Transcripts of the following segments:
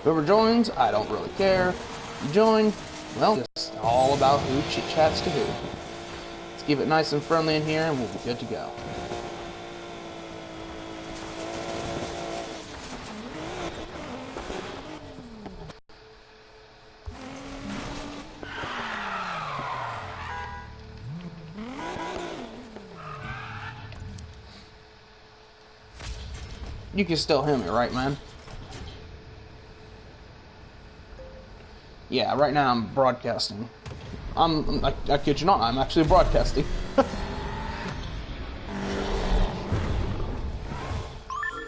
Whoever joins, I don't really care. You join, well, it's all about who chit-chats to who. Let's keep it nice and friendly in here, and we'll be good to go. You can still hear me, right, man? Yeah, right now I'm broadcasting. I kid you not, I'm actually broadcasting.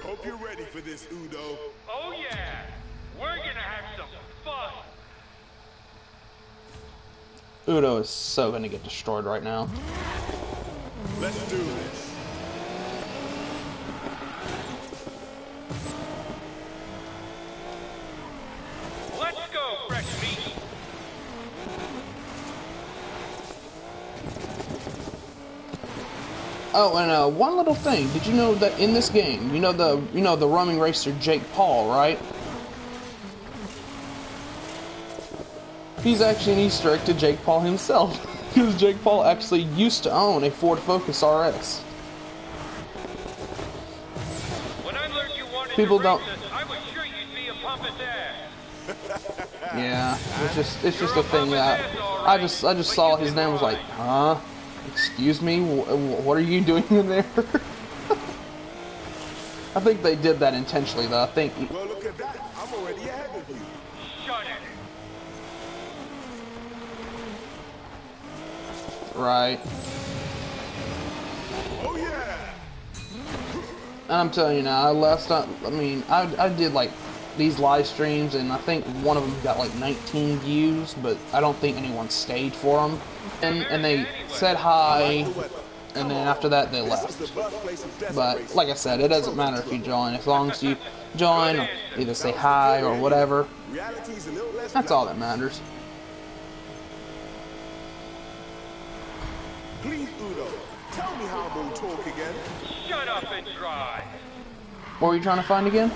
Hope you're ready for this, Udo. Oh yeah, we're gonna have some fun. Udo is so gonna get destroyed right now. Let's do this. Let's go, fresh meat. Oh, and one little thing. Did you know that in this game, you know the roaming racer Jake Paul, right? He's actually an Easter egg to Jake Paul himself, because Jake Paul actually used to own a Ford Focus RS. When I learned you wanted People to don't. race us, I was sure you'd be a pompous ass. Yeah, it's just a thing that I just saw his name, was like, huh? Excuse me, what are you doing in there? I think they did that intentionally, though. I think. Well, look at that. I'm already ahead of you. Shut it. Right. Oh yeah. And I'm telling you now, I did like these live streams, and I think one of them got like 19 views, but I don't think anyone stayed for them. And they said hi, and then after that they left. But like I said, it doesn't matter if you join, as long as you join, or either say hi or whatever. That's all that matters. Please, Udo, tell me how I'm gonna talk again. Shut up and drive. What were you trying to find again?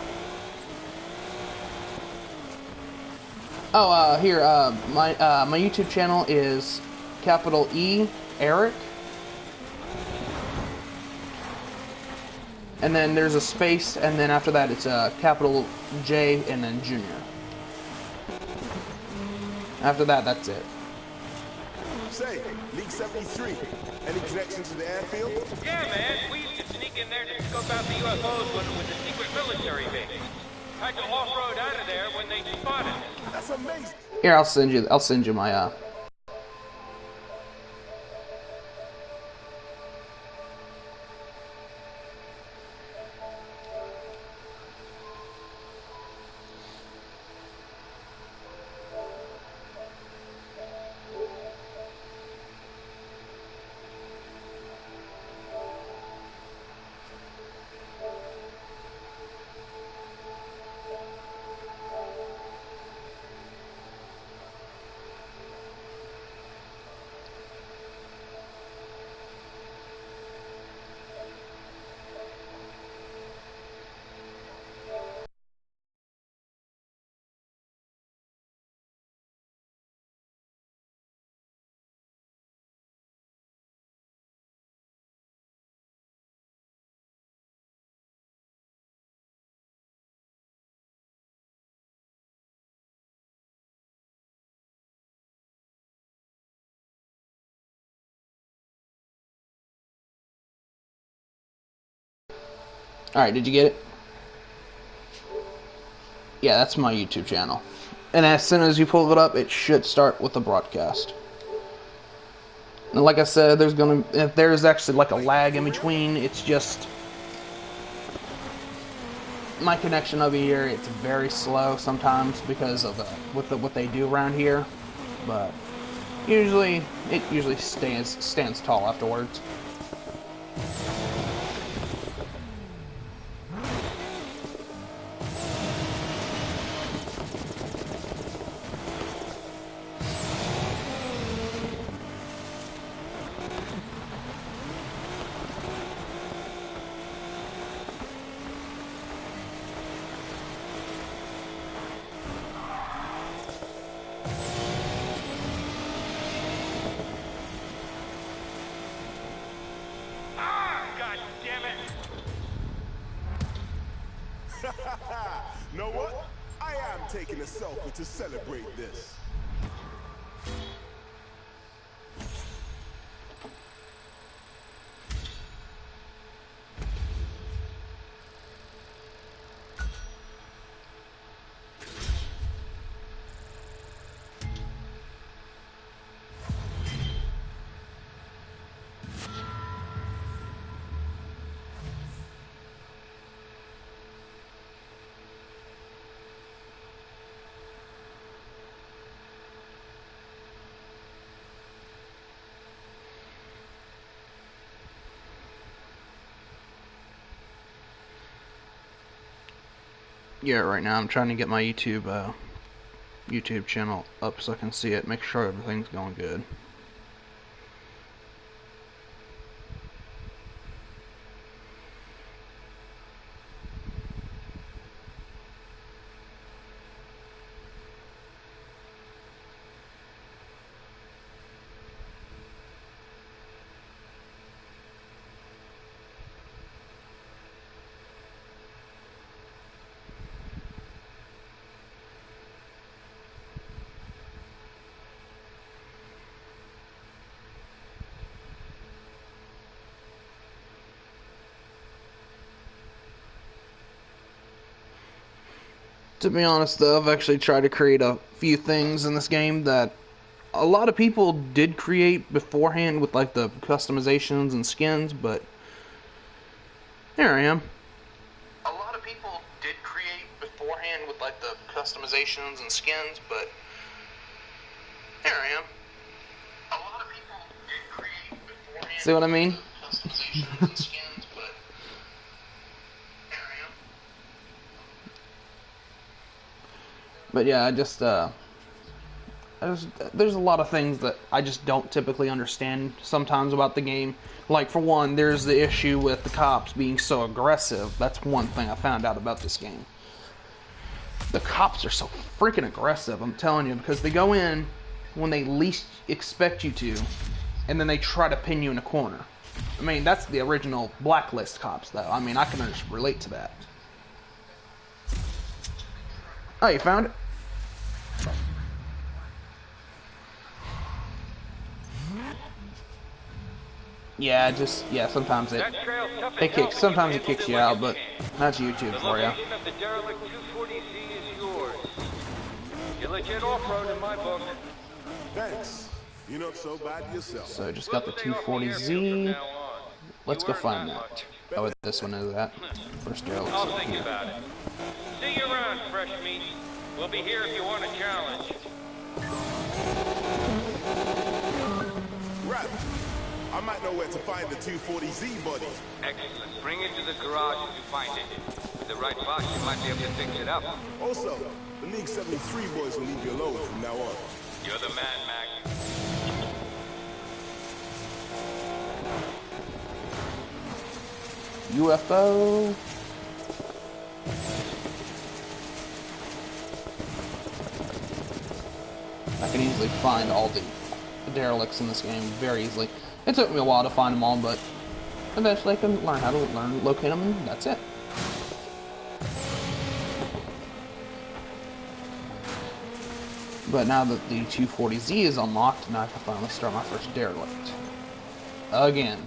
Oh, here, my YouTube channel is capital E, Eric. And then there's a space, and then after that it's a capital J, and then Junior. After that, that's it. Say, League 73, any connection to the airfield? Yeah, man, we used to sneak in there to scope out the UFOs when it was a secret military base. Had to off-road out of there when they spotted us. That's amazing. Here, I'll send you my Alright, did you get it? Yeah, that's my YouTube channel. And as soon as you pull it up, it should start with the broadcast. And like I said, if there's actually like a lag in between, it's just my connection over here. It's very slow sometimes because of what they do around here, but it usually stands tall afterwards. taking a selfie to celebrate this. Yeah, right now I'm trying to get my YouTube channel up so I can see it, make sure everything's going good. To be honest, though, I've actually tried to create a few things in this game that a lot of people did create beforehand with like the customizations and skins, but here I am. A lot of people did create beforehand with like the customizations and skins, but here I am. A lot of people did create beforehand. See what I mean? Customizations and skins, but here I am. But yeah, there's a lot of things that I just don't typically understand sometimes about the game. Like, for one, there's the issue with the cops being so aggressive. That's one thing I found out about this game. The cops are so freaking aggressive, I'm telling you, because they go in when they least expect you to, and then they try to pin you in a corner. I mean, that's the original Blacklist cops, though. I mean, I can just relate to that. Oh, you found it? Yeah, sometimes sometimes it kicks you out, but that's YouTube for you. The location of the derelict 240Z is yours. You're legit off-road in my book. Thanks. You're not so bad yourself. So just got the 240Z. Let's go find that. Oh, what this one is at. First derelict. I'll think about it. See you around, fresh meat. We'll be here if you want a challenge. Right. I might know where to find the 240Z body. Excellent. Bring it to the garage if you find it. With the right box, you might be able to fix it up. Also, the League 73 boys will leave you alone from now on. You're the man, Mac. UFO. I can easily find all the derelicts in this game very easily. It took me a while to find them all, but eventually I can learn how to locate them, and that's it. But now that the 240Z is unlocked, now I can finally start my first derelict. Again.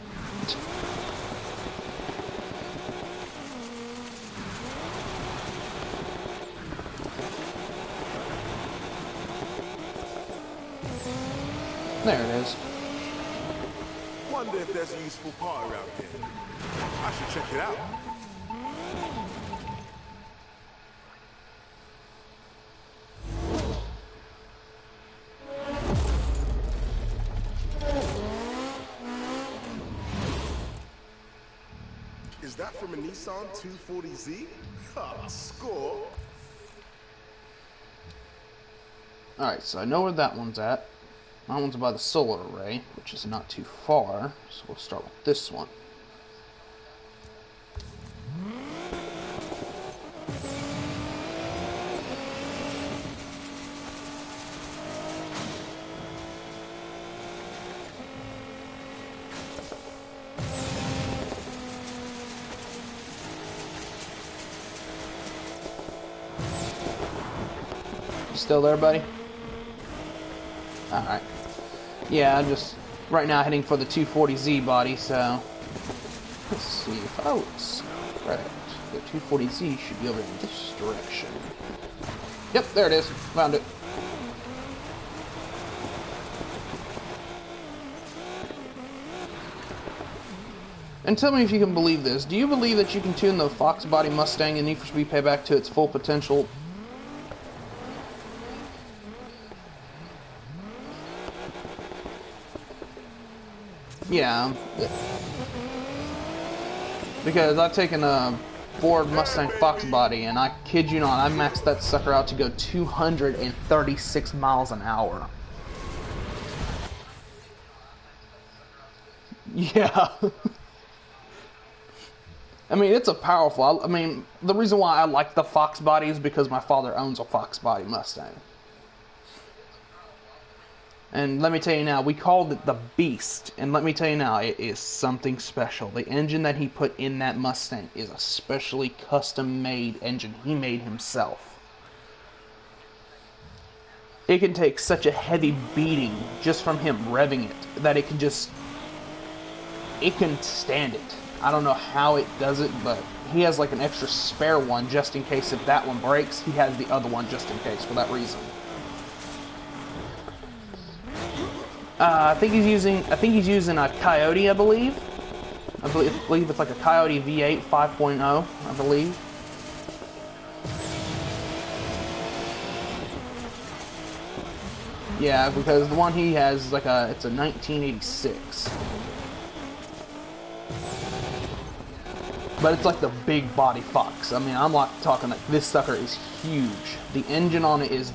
There it is. Wonder if there's a useful part around here. I should check it out. Is that from a Nissan 240Z? Ha, score. Alright, so I know where that one's at. That one's by the solar array, which is not too far, so we'll start with this one. Still there, buddy? Alright. Yeah, I'm just right now heading for the 240Z body, so let's see if I was correct. The 240Z should be over in this direction. Yep, there it is. Found it. And tell me if you can believe this. Do you believe that you can tune the Fox body Mustang in Need for Speed Payback to its full potential? Yeah. Because I've taken a Ford Mustang Fox body, and I kid you not, I maxed that sucker out to go 236 miles an hour. Yeah. I mean, it's a powerful... I mean, the reason why I like the Fox body is because my father owns a Fox body Mustang. And let me tell you now, we called it the Beast. And let me tell you now, it is something special. The engine that he put in that Mustang is a specially custom-made engine he made himself. It can take such a heavy beating just from him revving it that it can just... It can stand it. I don't know how it does it, but he has like an extra spare one just in case if that one breaks. He has the other one just in case for that reason. I think he's using a Coyote, I believe. I believe it's like a Coyote V8 5.0, I believe. Yeah, because the one he has is like it's a 1986. But it's like the big body Fox. I mean, I'm like talking like this sucker is huge. The engine on it is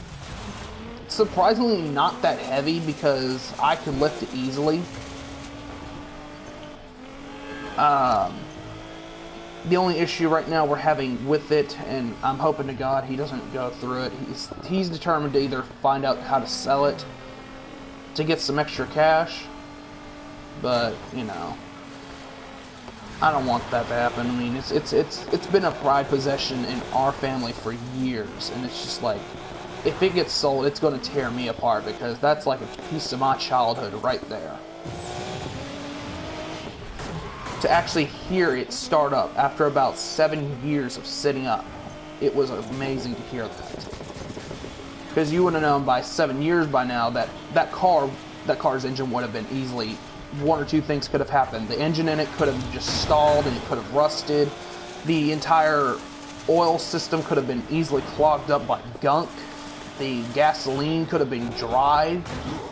surprisingly not that heavy because I could lift it easily. The only issue right now we're having with it, and I'm hoping to God he doesn't go through it, he's determined to either find out how to sell it to get some extra cash, but, you know, I don't want that to happen. I mean, it's been a prized possession in our family for years, and it's just like, if it gets sold, it's going to tear me apart because that's like a piece of my childhood right there. To actually hear it start up after about 7 years of sitting up, it was amazing to hear that. Because you would have known by 7 years by now that that car's engine would have been easily, one or two things could have happened. The engine in it could have just stalled and it could have rusted. The entire oil system could have been easily clogged up by gunk. The gasoline could have been dry,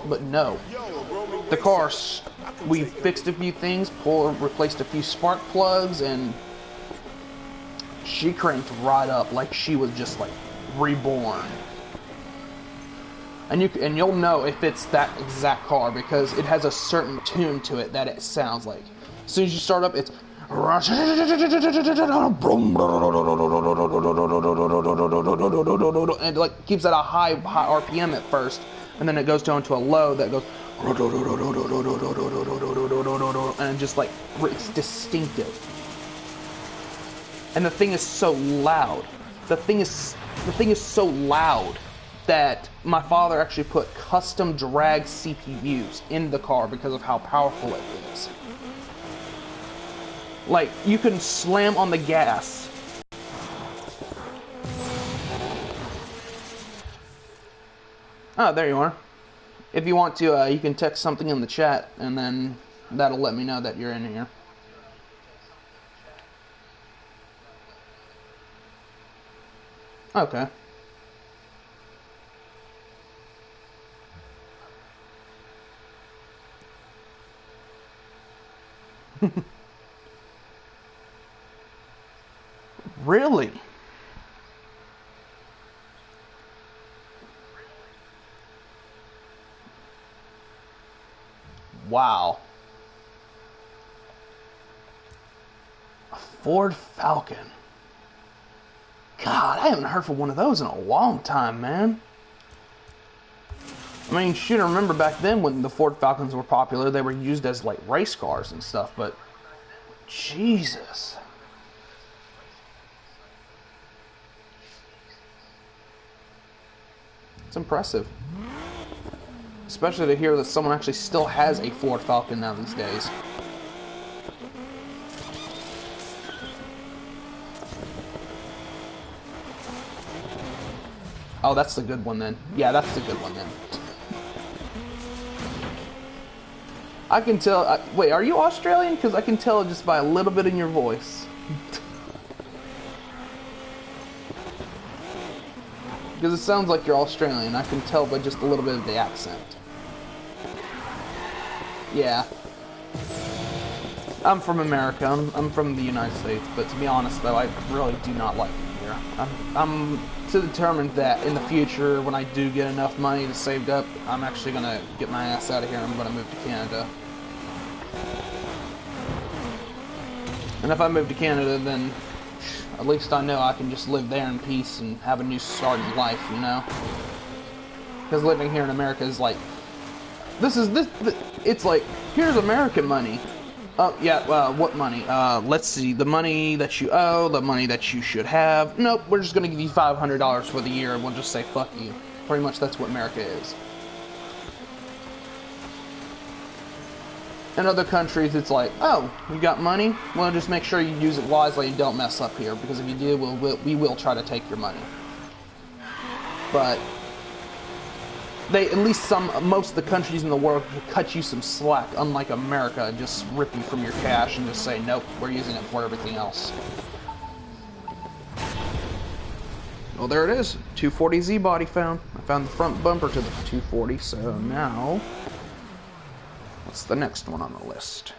but no. The car, we fixed a few things, replaced a few spark plugs, and she cranked right up like she was just like reborn. And you'll know if it's that exact car because it has a certain tune to it that it sounds like. As soon as you start up, it's and it like keeps at a high RPM at first, and then it goes down to a low that goes, and just like it's distinctive. And the thing is so loud. The thing is so loud that my father actually put custom drag CPUs in the car because of how powerful it is. Like, you can slam on the gas. Oh, there you are. If you want to, you can text something in the chat, and then that'll let me know that you're in here. Okay. Really? Wow. A Ford Falcon. God, I haven't heard from one of those in a long time, man. I mean, shoot, I remember back then when the Ford Falcons were popular, they were used as, like, race cars and stuff, but Jesus. That's impressive. Especially to hear that someone actually still has a Ford Falcon now these days. Oh, that's the good one then. Yeah, that's the good one then. I can tell... wait, are you Australian? Because I can tell just by a little bit in your voice. Because it sounds like you're Australian. I can tell by just a little bit of the accent. Yeah. I'm from America. I'm from the United States. But to be honest, though, I really do not like it here. I'm determined that in the future, when I do get enough money to saved up, I'm actually going to get my ass out of here and I'm going to move to Canada. And if I move to Canada, then at least I know I can just live there in peace and have a new start in life, you know? Because living here in America is like, it's like, here's American money. Oh, yeah, what money? Let's see, the money that you owe, the money that you should have. Nope, we're just gonna give you $500 for the year and we'll just say, fuck you. Pretty much that's what America is. In other countries, it's like, oh, you got money? Well, just make sure you use it wisely and don't mess up here, because if you do, we will try to take your money. But at least most of the countries in the world cut you some slack, unlike America, and just rip you from your cash and just say, nope, we're using it for everything else. Well, there it is. 240Z body found. I found the front bumper to the 240, so now, what's the next one on the list?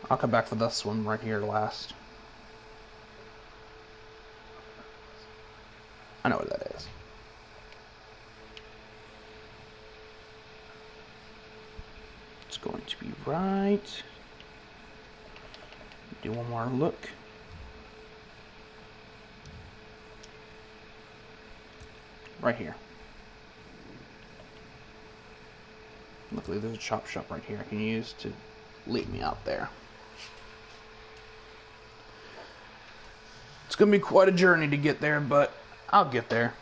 I'll come back to this one right here last. I know what that is. It's going to be right. Do one more look. Right here. Luckily there's a chop shop right here I can use to lead me out there. It's going to be quite a journey to get there, but I'll get there.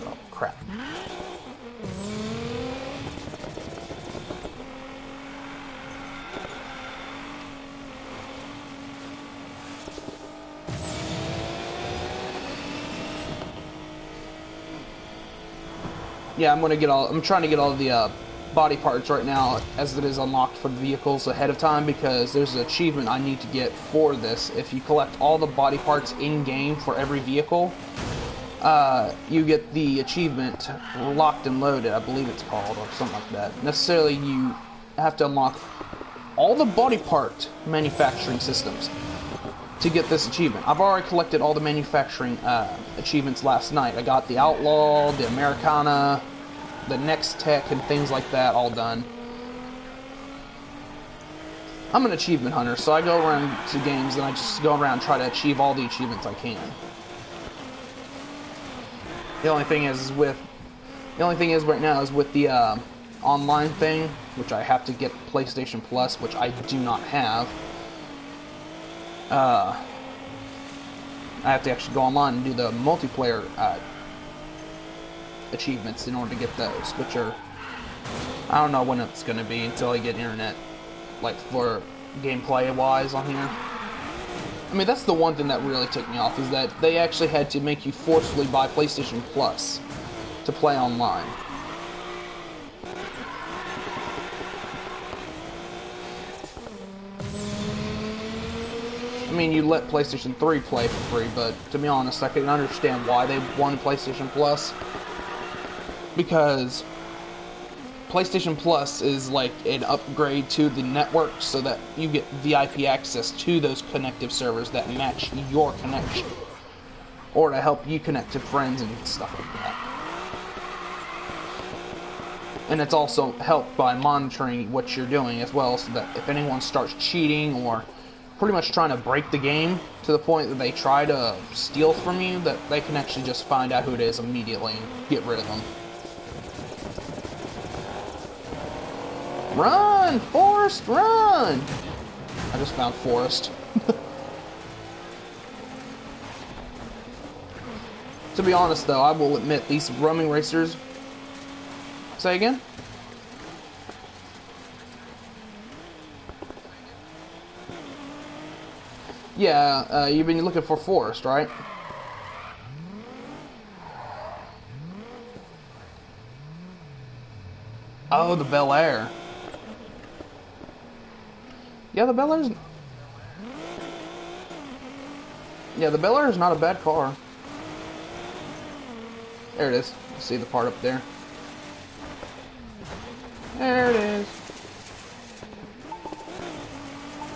Oh, crap. Yeah, I'm trying to get all the body parts right now as it is unlocked for the vehicles ahead of time, because there's an achievement I need to get for this. If you collect all the body parts in-game for every vehicle, you get the achievement Locked and Loaded, I believe it's called, or something like that. Necessarily, you have to unlock all the body part manufacturing systems to get this achievement. I've already collected all the manufacturing achievements last night. I got the Outlaw, the Americana, the Next Tech, and things like that all done. I'm an achievement hunter, so I go around to games and I just go around and try to achieve all the achievements I can. The only thing is right now is with the online thing, which I have to get PlayStation Plus, which I do not have. I have to actually go online and do the multiplayer achievements in order to get those, which are, I don't know when it's going to be until I get internet, like, for gameplay wise on here. I mean, that's the one thing that really ticked me off, is that they actually had to make you forcefully buy PlayStation Plus to play online. I mean, you let PlayStation 3 play for free, but to be honest, I can understand why they wanted PlayStation Plus. Because PlayStation Plus is like an upgrade to the network so that you get VIP access to those connective servers that match your connection. Or to help you connect to friends and stuff like that. And it's also helped by monitoring what you're doing as well, so that if anyone starts cheating or pretty much trying to break the game to the point that they try to steal from you, that they can actually just find out who it is immediately and get rid of them. Run! Forrest, run! I just found Forrest. To be honest, though, I will admit these roaming racers. Say again? Yeah, you've been looking for Forest, right? Oh, the Bel Air. Yeah, the Bel Air's... Yeah, the Bel Air is not a bad car. There it is. See the part up there. There it is.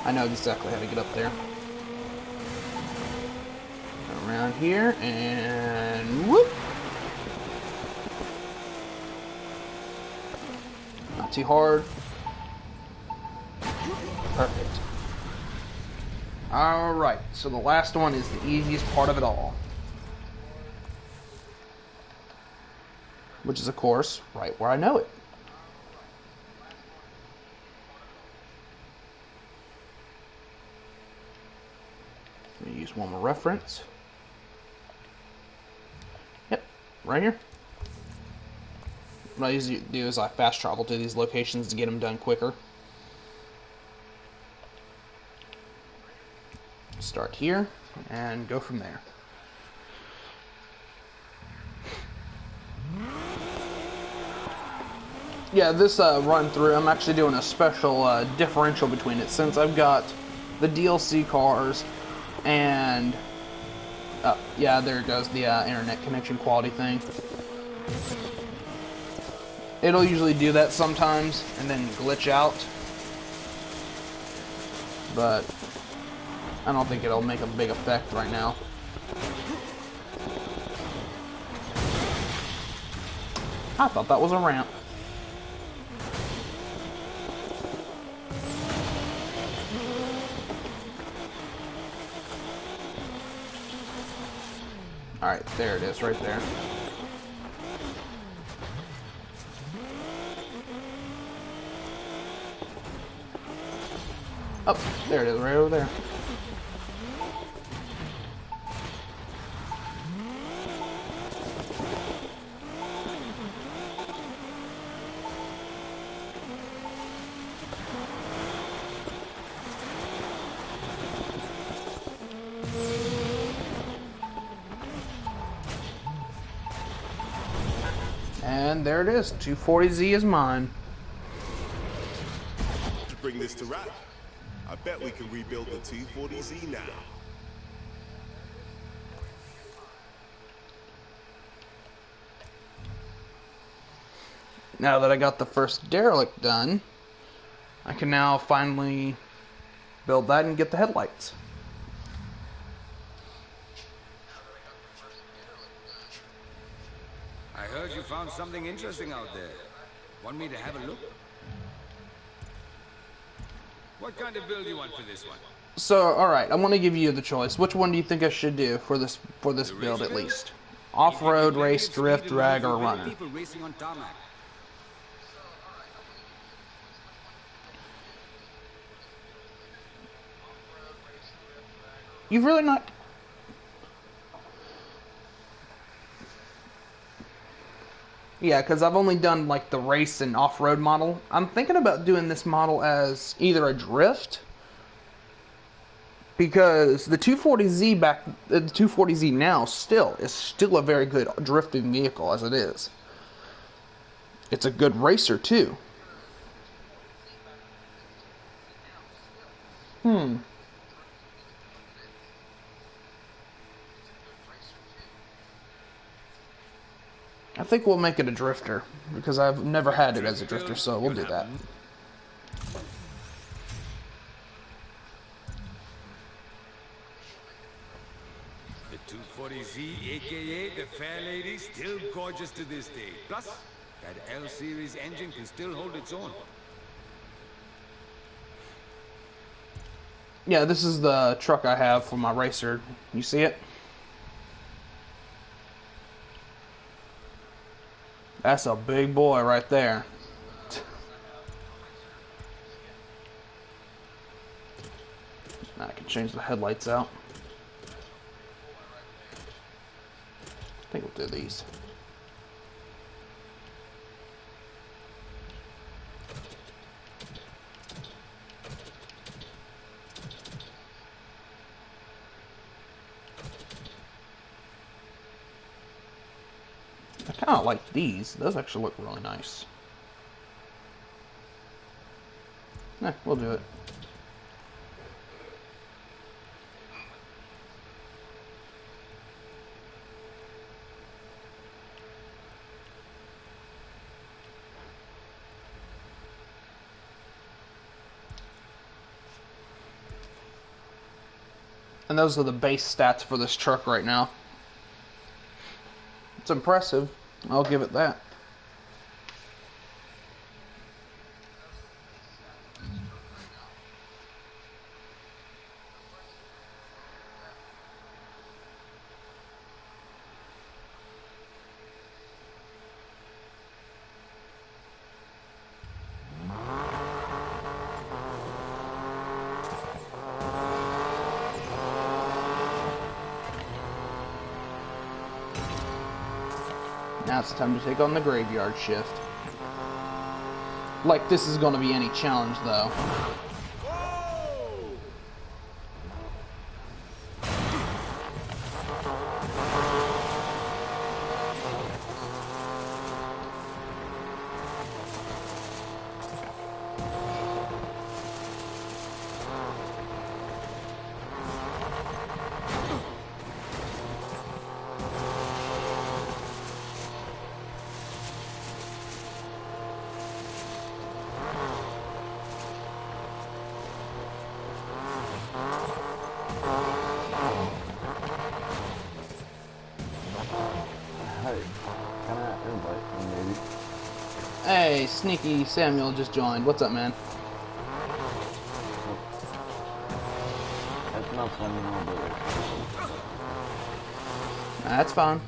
I know exactly how to get up there. Around here, and whoop! Not too hard. Perfect. Alright, so the last one is the easiest part of it all. Which is, of course, right where I know it. Let me use one more reference. Yep, right here. What I usually do is I fast travel to these locations to get them done quicker. Start here and go from there. Yeah, this run through, I'm actually doing a special differential between it since I've got the DLC cars and yeah, there it goes, the internet connection quality thing. It'll usually do that sometimes and then glitch out, but I don't think it'll make a big effect right now. I thought that was a ramp. Alright, there it is, right there. Oh, there it is, right over there. And there it is, 240Z is mine. To bring this to wrap, I bet we can rebuild the 240Z now. Now that I got the first derelict done, I can now finally build that and get the headlights. I heard you found something interesting out there. Want me to have a look? What kind of build do you want for this one? So, alright, I want to give you the choice. Which one do you think I should do for this build at least? Off-road, race, drift, drag, or runner? You've really not... Yeah, because I've only done like the race and off-road model. I'm thinking about doing this model as either a drift, because the 240Z the 240Z now is still a very good drifting vehicle as it is. It's a good racer too. I think we'll make it a drifter, because I've never had it as a drifter, so we'll do that. The 240Z, aka the fair lady, still gorgeous to this day. Plus, that L-Series engine can still hold its own. Yeah, this is the truck I have for my racer. You see it? That's a big boy right there. Now I can change the headlights out. I through these. I kind of like these. Those actually look really nice. We'll do it. And those are the base stats for this truck right now. It's impressive. I'll give it that. Now it's time to take on the graveyard shift. Like this is going to be any challenge, though. Hey, Sneaky Samuel just joined. What's up, man? That's not funny, no, but That's fine.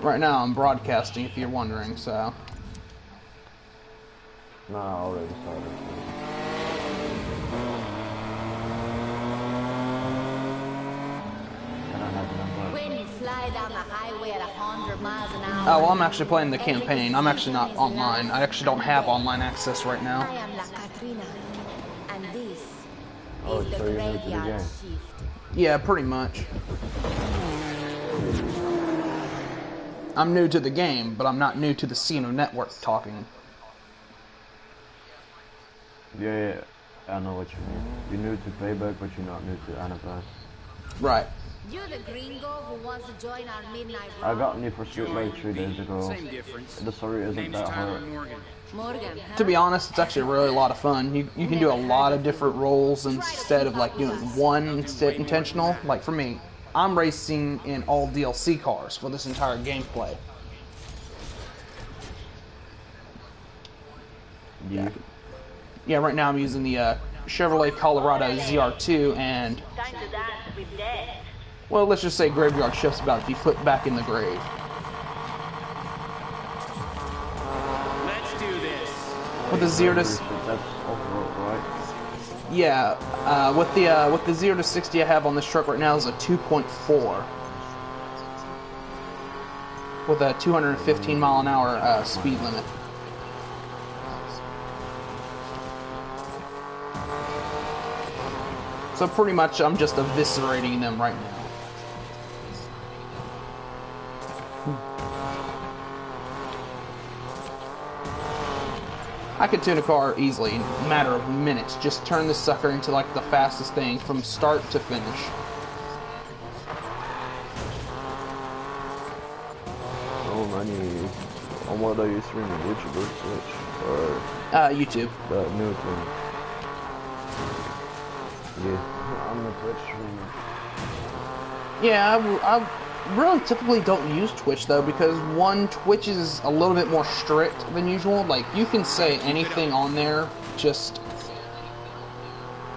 Right now I'm broadcasting, if you're wondering, so. no, I already started. When you fly down the highway at 100 miles an hour. Oh, well, I'm actually playing the campaign. I'm actually not online. I actually don't have online access right I now. am La Katrina, and this Oh, is so the you're new to the graveyard game. shift. Yeah, pretty much. I'm new to the game, but I'm not new to the scene of network talking. Yeah, I know what you mean. You're new to PayBack, but you're not new to Anaplas. Right. You're the gringo who wants to join our midnight I run. got Need for Speed like 3 days ago. Same difference. The story isn't Name's that Tyler hard. Morgan. Morgan, huh? To be honest, it's actually really a lot of fun. You can do a lot of different roles instead of like doing one intentional. Like for me, I'm racing in all DLC cars for this entire gameplay. Yeah. Yeah, right now I'm using the Chevrolet Colorado ZR2 and, Time to dance with death. well, let's just say Graveyard Shift's about to be put back in the grave. Let's do this. With the 0 to... That's off-road, right? Yeah, with the 0 to 60 I have on this truck right now is a 2.4. With a 215 mile an hour speed limit. So pretty much I'm just eviscerating them right now. I could tune a car easily in a matter of minutes. Just turn this sucker into like the fastest thing from start to finish. Oh, money. On what are you streaming? YouTube or Twitch? Or YouTube. the new thing? Yeah, I'm a Twitch streamer. Yeah, I really typically don't use Twitch though because one, Twitch is a little bit more strict than usual. Like you can say anything on there, just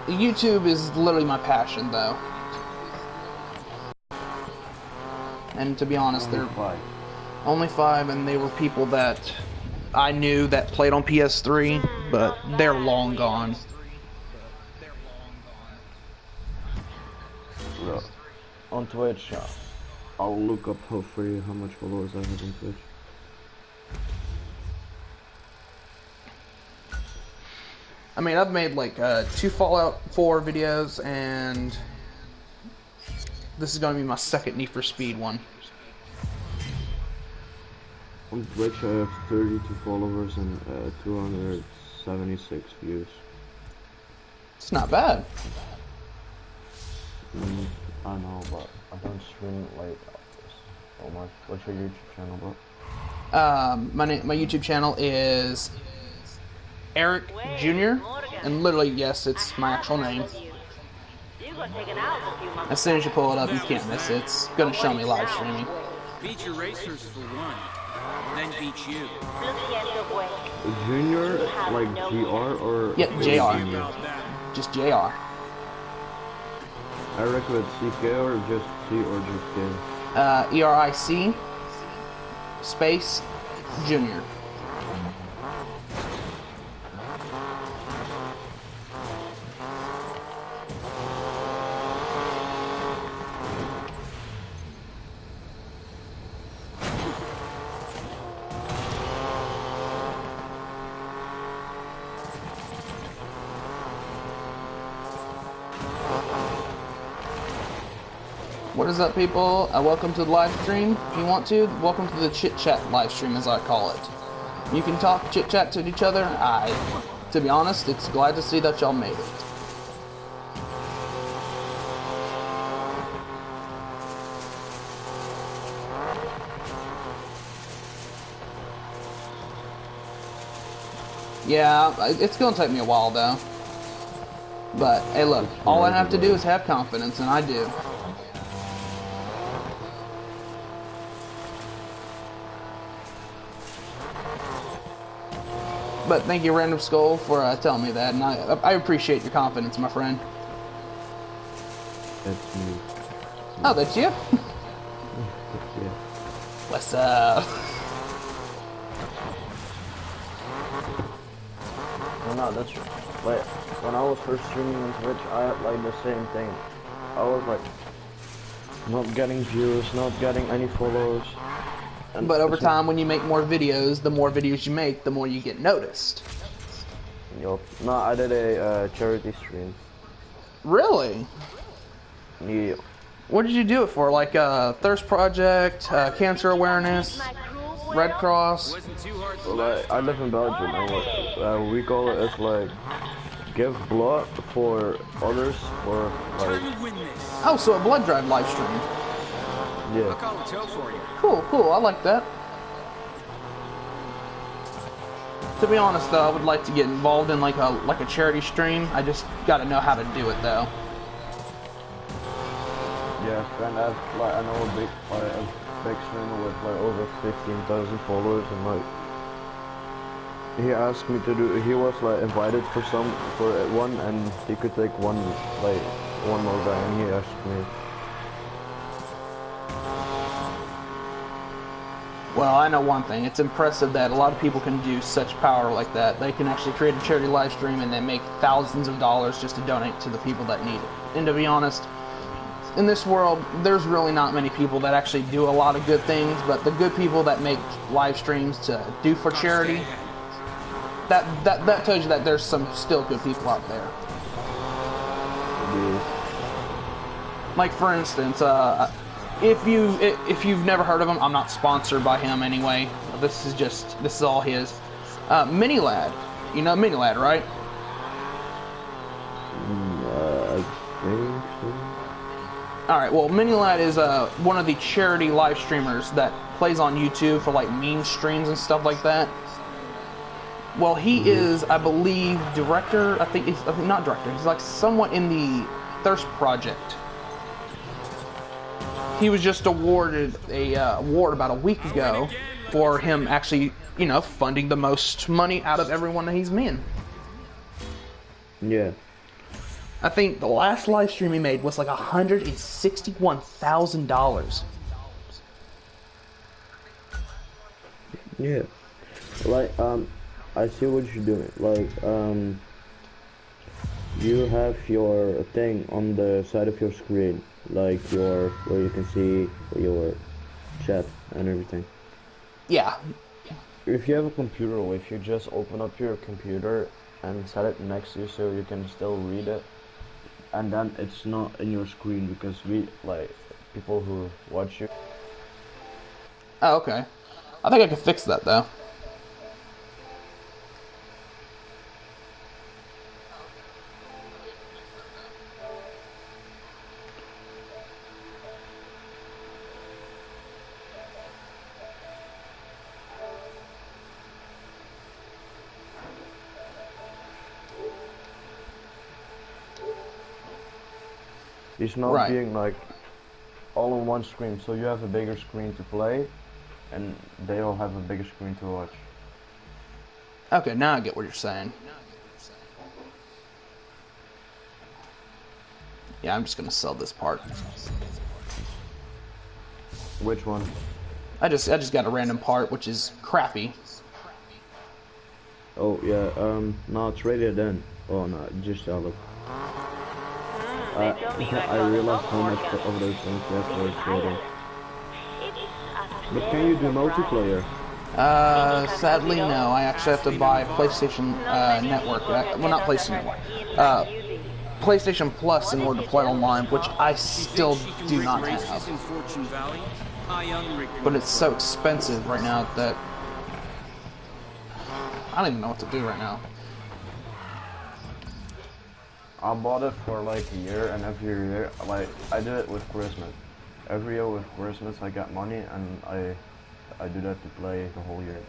YouTube is literally my passion though. And to be honest, they're only 5 and they were people that I knew that played on PS3, but they're long gone. on Twitch. I'll look up how much followers I have on Twitch. I mean, I've made like 2 Fallout 4 videos, and this is going to be my second Need for Speed one. On Twitch I have 32 followers and 276 views. It's not bad. I know, but I don't stream like so much. What's your YouTube channel, bro? My YouTube channel is Eric Jr. and literally, yes, it's my actual name. As soon as you pull it up, you can't miss it. It's gonna show me live streaming. Beat your racers for one, then beat you. Junior, like GR or? Yep, JR. Just JR. Eric with CK or just C or just K? ERIC space Junior. What is up, people? Welcome to the live stream. If you want to, welcome to the chitchat live stream, as I call it. You can talk chit-chat to each other. To be honest, it's glad to see that y'all made it. Yeah, it's gonna take me a while though. But hey, look, all I have to do is have confidence, and I do. But thank you, Random Skull, for telling me that, and I appreciate your confidence, my friend. That's me. Oh, that's you? Yeah. What's up? Well, no, that's like when I was first streaming on Twitch, I had like the same thing. I was like not getting views, not getting any followers. But over time, when you make more videos, the more videos you make, the more you get noticed. Yup. No, I did a charity stream. Really? Yeah. What did you do it for? Like Thirst Project, cancer awareness, Red Cross? Like, I live in Belgium, and we call it as like give blood for others, or like. Oh, so a blood drive live stream. Yeah. I'll call a tow for you. Cool, cool. I like that. To be honest, though, I would like to get involved in like a charity stream. I just got to know how to do it, though. Yeah, and I know a big streamer with like over 15,000 followers, and like he asked me to do. He was like invited for one, and he could take one more guy, and he asked me. Well, I know one thing. It's impressive that a lot of people can do such power like that. They can actually create a charity live stream and then make thousands of dollars just to donate to the people that need it. And to be honest, in this world, there's really not many people that actually do a lot of good things, but the good people that make live streams to do for charity, that tells you that there's some still good people out there. Like, for instance, if you've never heard of him, I'm not sponsored by him anyway. This is all his. Mini Lad, you know Mini Lad, right? I think so. All right. Well, Mini Lad is one of the charity live streamers that plays on YouTube for like meme streams and stuff like that. Well, he is, I believe, director. I think not director. He's like somewhat in the Thirst Project. He was just awarded a award about a week ago for him actually, funding the most money out of everyone that he's in. Yeah. I think the last live stream he made was like $161,000. Yeah. Like, I see what you're doing. Like, You have your thing on the side of your screen, like where you can see your chat and everything. Yeah. If you have a computer with you, just open up your computer and set it next to you so you can still read it. And then it's not in your screen because people who watch you. Oh, okay. I think I can fix that though. It's not being like all on one screen, so you have a bigger screen to play, and they all have a bigger screen to watch. Okay, now I get what you're saying. Yeah, I'm just gonna sell this part. Which one? I just got a random part, which is crappy. Oh yeah, no, trade it then. Oh no, just sell it. I realized how much of those things you have for trading. But can you do multiplayer? Sadly no. I actually have to buy PlayStation Network. Well, not PlayStation Network. PlayStation Plus in order to play online, which I still do not have. But it's so expensive right now that I don't even know what to do right now. I bought it for like a year, and every year, like, I do it with Christmas. Every year with Christmas I got money, and I do that to play the whole year.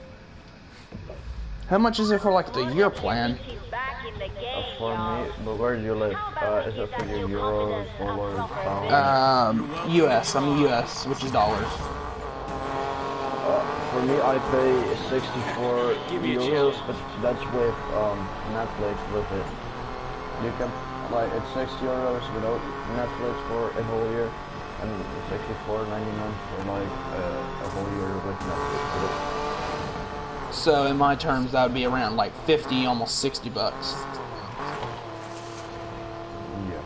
How much is it for like the year plan? For me, but where do you live? Is it for your euros, dollars, pounds? US. I'm US, which is dollars. For me, I pay 64 euros, but that's with Netflix with it. You can, like, it's 60 euros without Netflix for a whole year, and 64.99 for like a whole year with Netflix with it. So in my terms, that would be around like 50, almost 60 bucks. Yeah.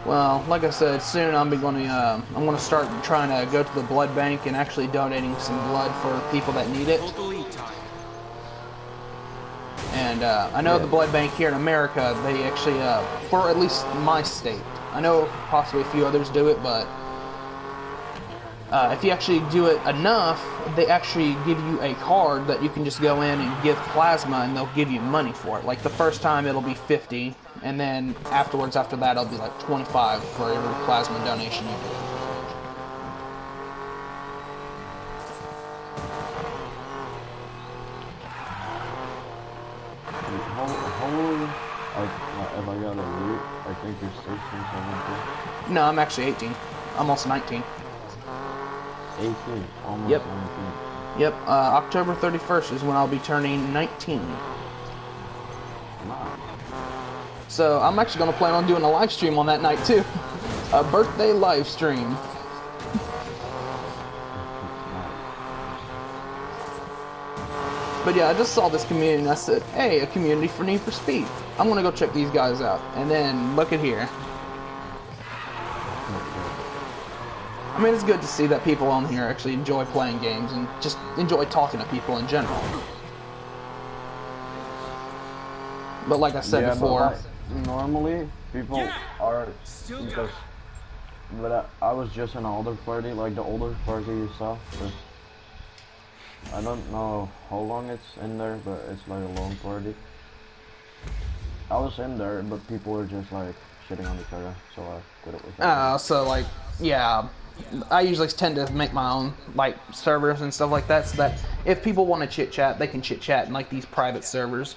Well, like I said, soon I'm gonna start trying to go to the blood bank and actually donating some blood for people that need it. And I know the blood bank here in America, they actually, for at least my state, I know possibly a few others do it, but if you actually do it enough, they actually give you a card that you can just go in and give plasma, and they'll give you money for it. Like the first time it'll be 50, and then afterwards, after that, it'll be like 25 for every plasma donation you do. If I got a root, I think you're 16, 17. No, I'm actually 18. Almost 19. 18, almost Yep. 19. Yep, October 31st is when I'll be turning 19. Nice. So I'm actually going to plan on doing a live stream on that night too. A birthday live stream. But yeah, I just saw this community and I said, hey, a community for Need for Speed. I'm going to go check these guys out. And then look at here. I mean, it's good to see that people on here actually enjoy playing games and just enjoy talking to people in general. But like I said before, normally people are because. But I was just an older party, like the older party you saw. But I don't know how long it's in there, but it's like a long party. I was in there, but people were just like shitting on each other, so I quit it with that. so like, yeah, I usually tend to make my own like servers and stuff like that, so that if people want to chit chat, they can chit chat in like these private servers.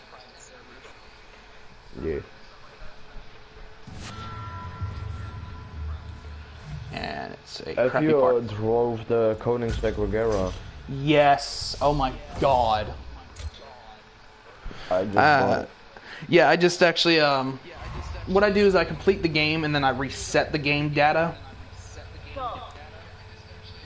Yeah. And it's a Have crappy you part. drove the Koenigsegg Regera? Yes. Oh my god. I just bought it. Yeah, I just actually what I do is I complete the game and then I reset the game data.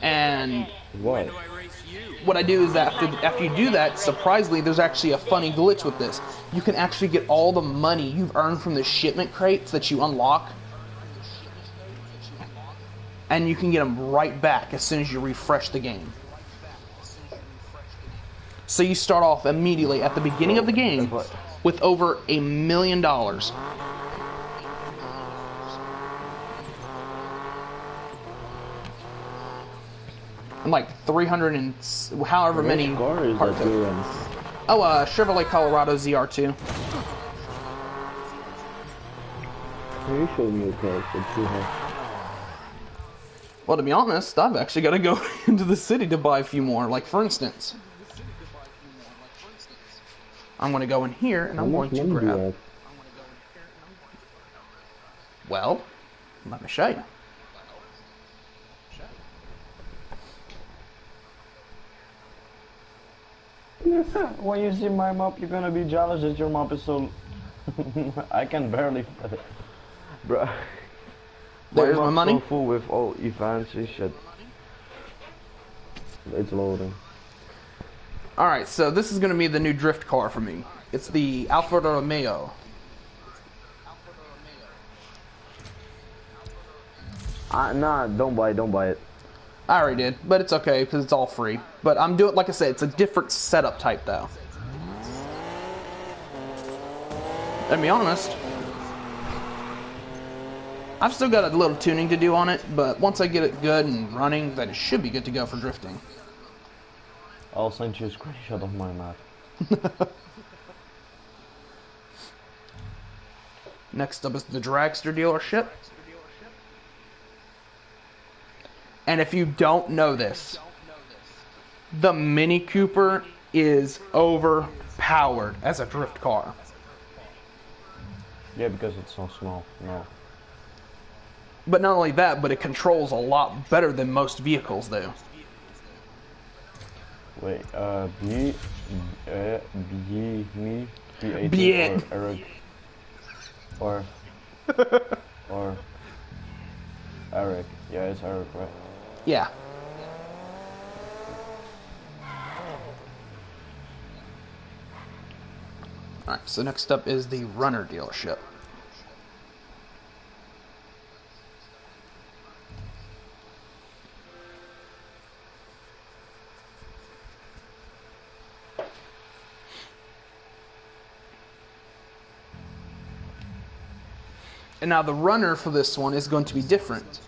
And What? race you. what I do is that after you do that, surprisingly, there's actually a funny glitch with this. You can actually get all the money you've earned from the shipment crates that you unlock, and you can get them right back as soon as you refresh the game. So you start off immediately at the beginning of the game with over $1 million. And like 300 and however many parts of it. Oh, Chevrolet Colorado ZR2. Can you show me a car that you have? Well, to be honest, I've actually got to go into the city to buy a few more. Like, for instance, I'm going to go in here and I'm going to grab... Well, let me show you. When you see my map, you're gonna be jealous that your map is so... I can barely... Bruh. There's my money. So full with all events and shit. It's loading. Alright, so this is going to be the new drift car for me. It's the Alfa Romeo. Nah, don't buy it. I already did, but it's okay because it's all free. But I'm doing, like I said, it's a different setup type though. To be honest, I've still got a little tuning to do on it, but once I get it good and running, then it should be good to go for drifting. I'll send you a screenshot of my map. Next up is the dragster dealership. And if you don't know this, the Mini Cooper is overpowered as a drift car. Yeah, because it's so small. No. But not only that, but it controls a lot better than most vehicles do. Wait, me, Bien. or Eric, or Eric. Yeah, it's Eric, right? Yeah. Alright, so next up is the Runner dealership. And now the Runner for this one is going to be different.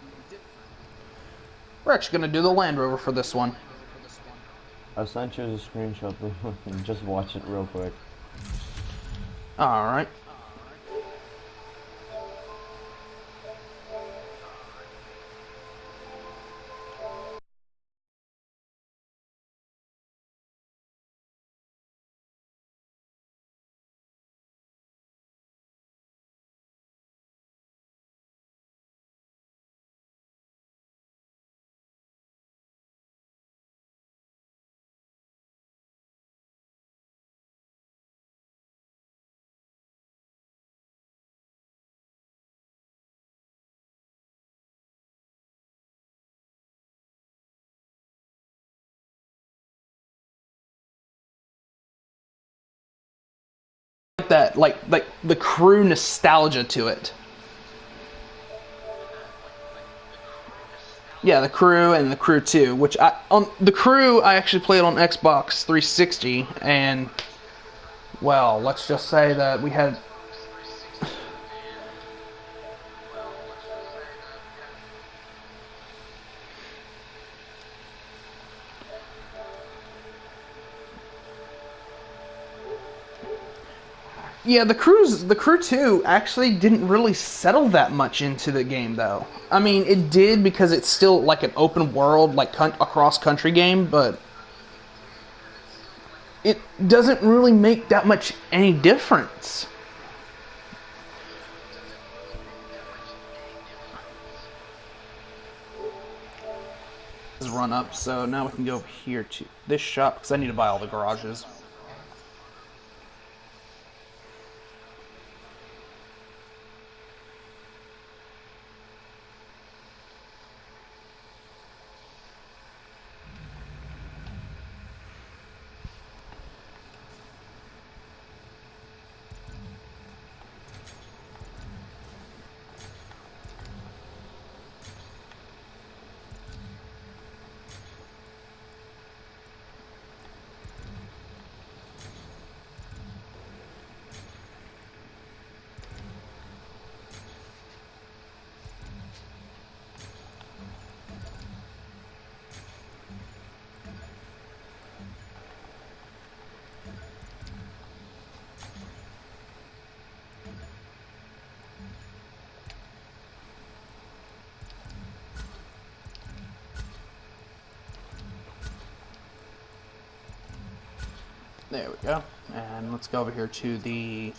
We're actually going to do the Land Rover for this one. I sent you the screenshot. Just watch it real quick. Alright. That like the crew nostalgia to it. Yeah, the Crew and the Crew 2, which on the Crew I actually played on Xbox 360, and well, let's just say that we had yeah, the Crew 2 actually didn't really settle that much into the game, though. I mean, it did because it's still like an open world, like across country game, but it doesn't really make that much any difference. Run up, so now we can go over here to this shop because I need to buy all the garages. There we go. And let's go over here to the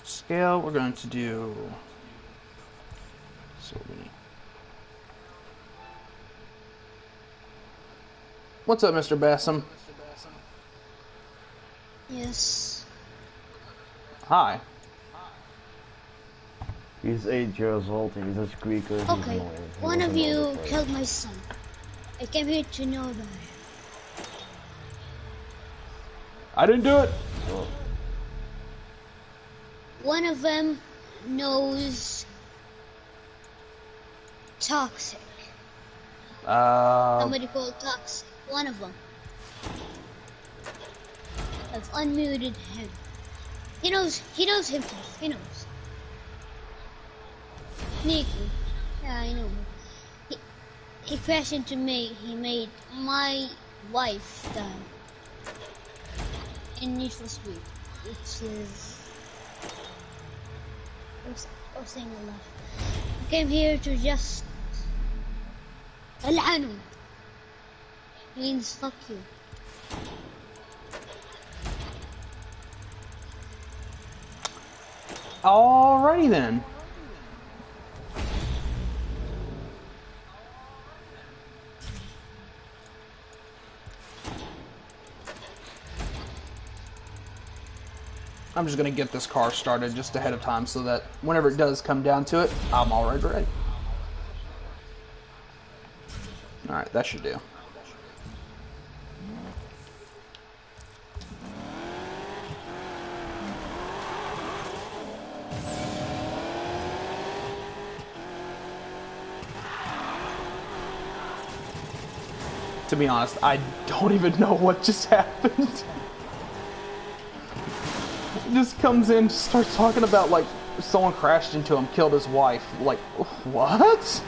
scale. We're going to do... So we need... What's up, Mr. Bassam? Yes. Hi. He's 8 years old, he's a squeaker. He's Okay, annoying. He one of doesn't know you the play. killed my son. I came here to know about it. I didn't do it! Oh. One of them knows Toxic. Somebody called Toxic. One of them. I've unmuted him. He knows himself. He knows. Sneaky. Yeah, I know. He crashed into me. He made my wife die. In Need for Speed, which is... I was saying a lot. I came here to just... Al'anu means fuck you. Alrighty then. I'm just gonna get this car started just ahead of time so that whenever it does come down to it, I'm already ready. Alright, that should do. To be honest, I don't even know what just happened. He just comes in, just starts talking about like someone crashed into him, killed his wife. Like, what?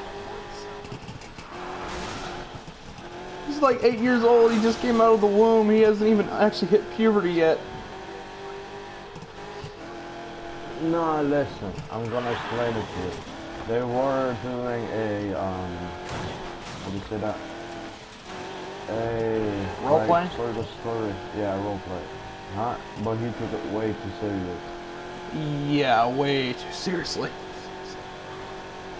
He's like 8 years old, he just came out of the womb, he hasn't even actually hit puberty yet. No, listen, I'm gonna explain it to you. They were doing a, how do you say that? A... Roleplay? Like, sort of story. Yeah, roleplay. Huh? But he took it way too serious. Yeah, way too seriously.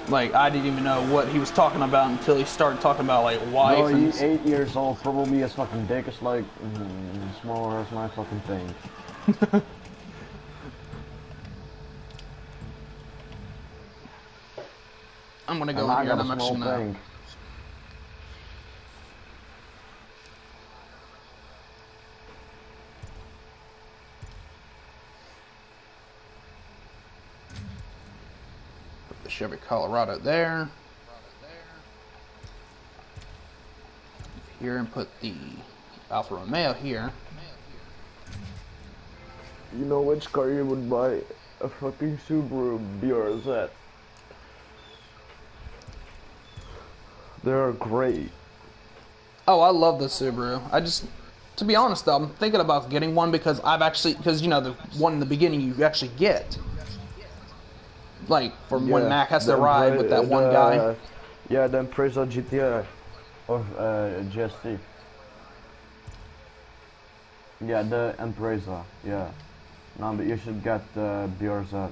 Like, I didn't even know what he was talking about until he started talking about, like, wife No, and... he's 8 years old, probably his fucking dick is like, smaller as my fucking thing. I'm gonna go And in I here got and a I'm actually small gonna... thing. Put the Chevy Colorado there. Here and put the Alfa Romeo here. You know which car you would buy? A fucking Subaru BRZ. They're great. Oh, I love the Subaru. I just, to be honest though, I'm thinking about getting one because I've actually, because you know, the one in the beginning you actually get. Like, from when Mac has to ride with that one guy. Yeah, the Impreza GTI. Or GST. Yeah, the Impreza, yeah. No, but you should get the BRZ.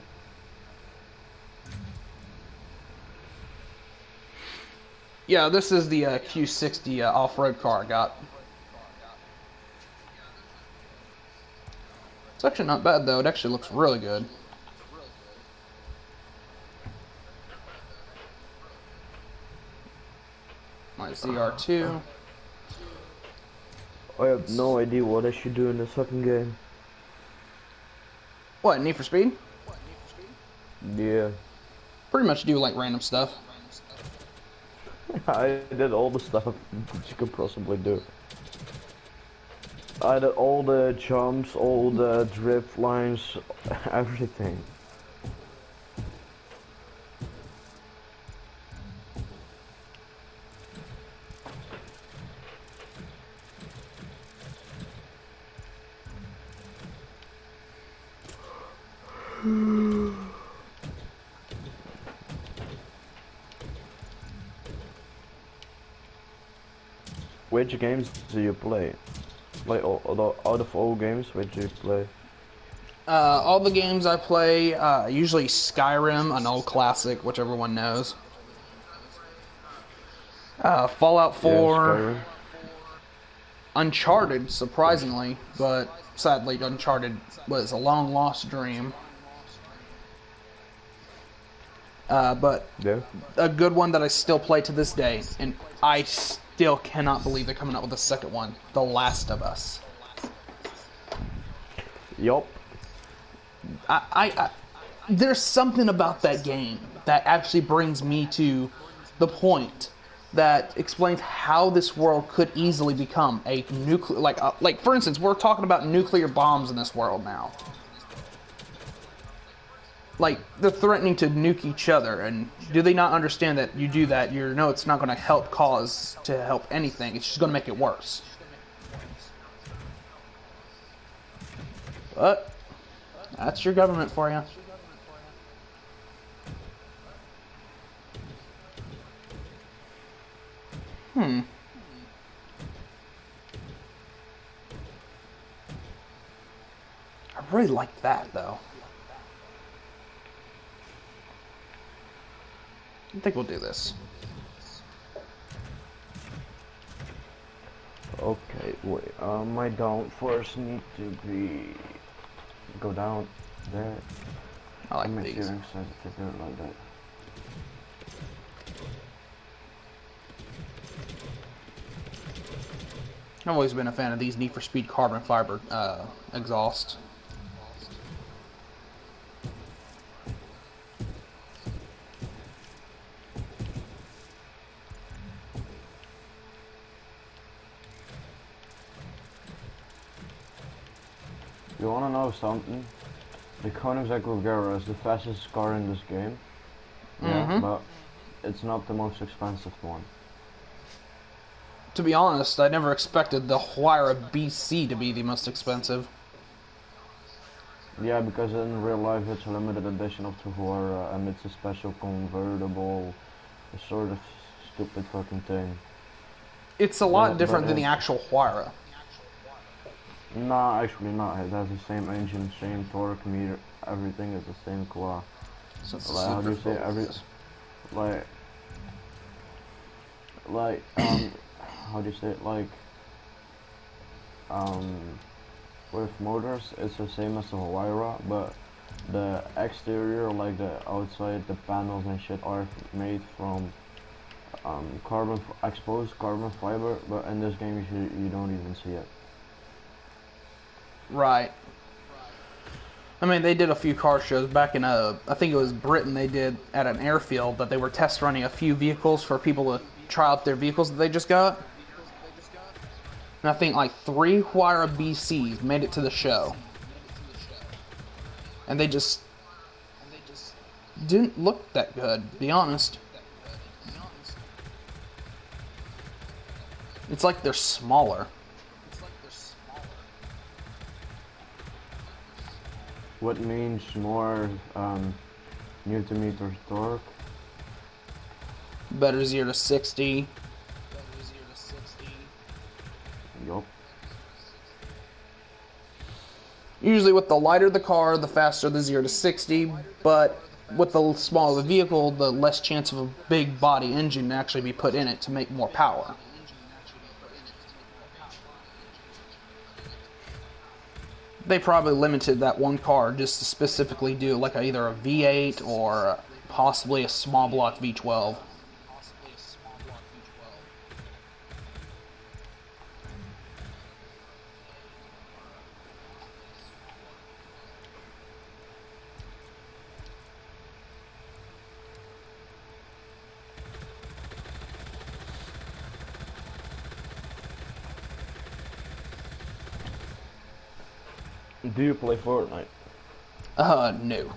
Yeah, this is the Q60 off-road car I got. It's actually not bad though, it actually looks really good. My ZR2. I have no idea what I should do in the second game. What, Need for Speed? Yeah. Pretty much do like random stuff. I did all the stuff that you could possibly do. I did all the jumps, all the drift lines, everything. Which games do you play? Like out of all games, which you play? All the games I play, usually Skyrim, an old classic, which everyone knows. Fallout Yeah, 4, Skyrim. Uncharted, surprisingly, but sadly Uncharted was a long lost dream. But Yeah. a good one that I still play to this day, and I still cannot believe they're coming out with a second one, The Last of Us. Yup. There's something about that game that actually brings me to the point that explains how this world could easily become a nuclear, like for instance, we're talking about nuclear bombs in this world now. Like, they're threatening to nuke each other, and do they not understand that you do that, it's not going to help anything, it's just going to make it worse. But that's your government for you. I really like that, though. I think we'll do this. Okay, wait. My down first need to go down there. I like I'm these. feeling sensitive like that. I've always been a fan of these Need for Speed carbon fiber exhausts. You wanna know something? The Koenigsegg Regera is the fastest car in this game. Yeah, but it's not the most expensive one. To be honest, I never expected the Huayra BC to be the most expensive. Yeah, because in real life it's a limited edition of the Huayra and it's a special convertible, a sort of stupid fucking thing. It's a lot different than the actual Huayra. Nah, actually not. It has the same engine, same torque meter, everything is the same claw. So it's Like, how do you say how do you say it, with motors it's the same as the Huayra, but the exterior, like the outside, the panels and shit are made from exposed carbon fiber, but in this game you don't even see it. Right. I mean, they did a few car shows back in, I think it was Britain, they did at an airfield that they were test running a few vehicles for people to try out their vehicles that they just got. And I think like 3 Huayra BCs made it to the show. And they just didn't look that good, to be honest. It's like they're smaller. What means more Newton meter torque? Better 0 to 60. Yup. Usually with the lighter the car, the faster the 0 to 60, but with the smaller the vehicle, the less chance of a big body engine to actually be put in it to make more power. They probably limited that one car just to specifically do like either a V8 or possibly a small block V12. Do you play Fortnite? No.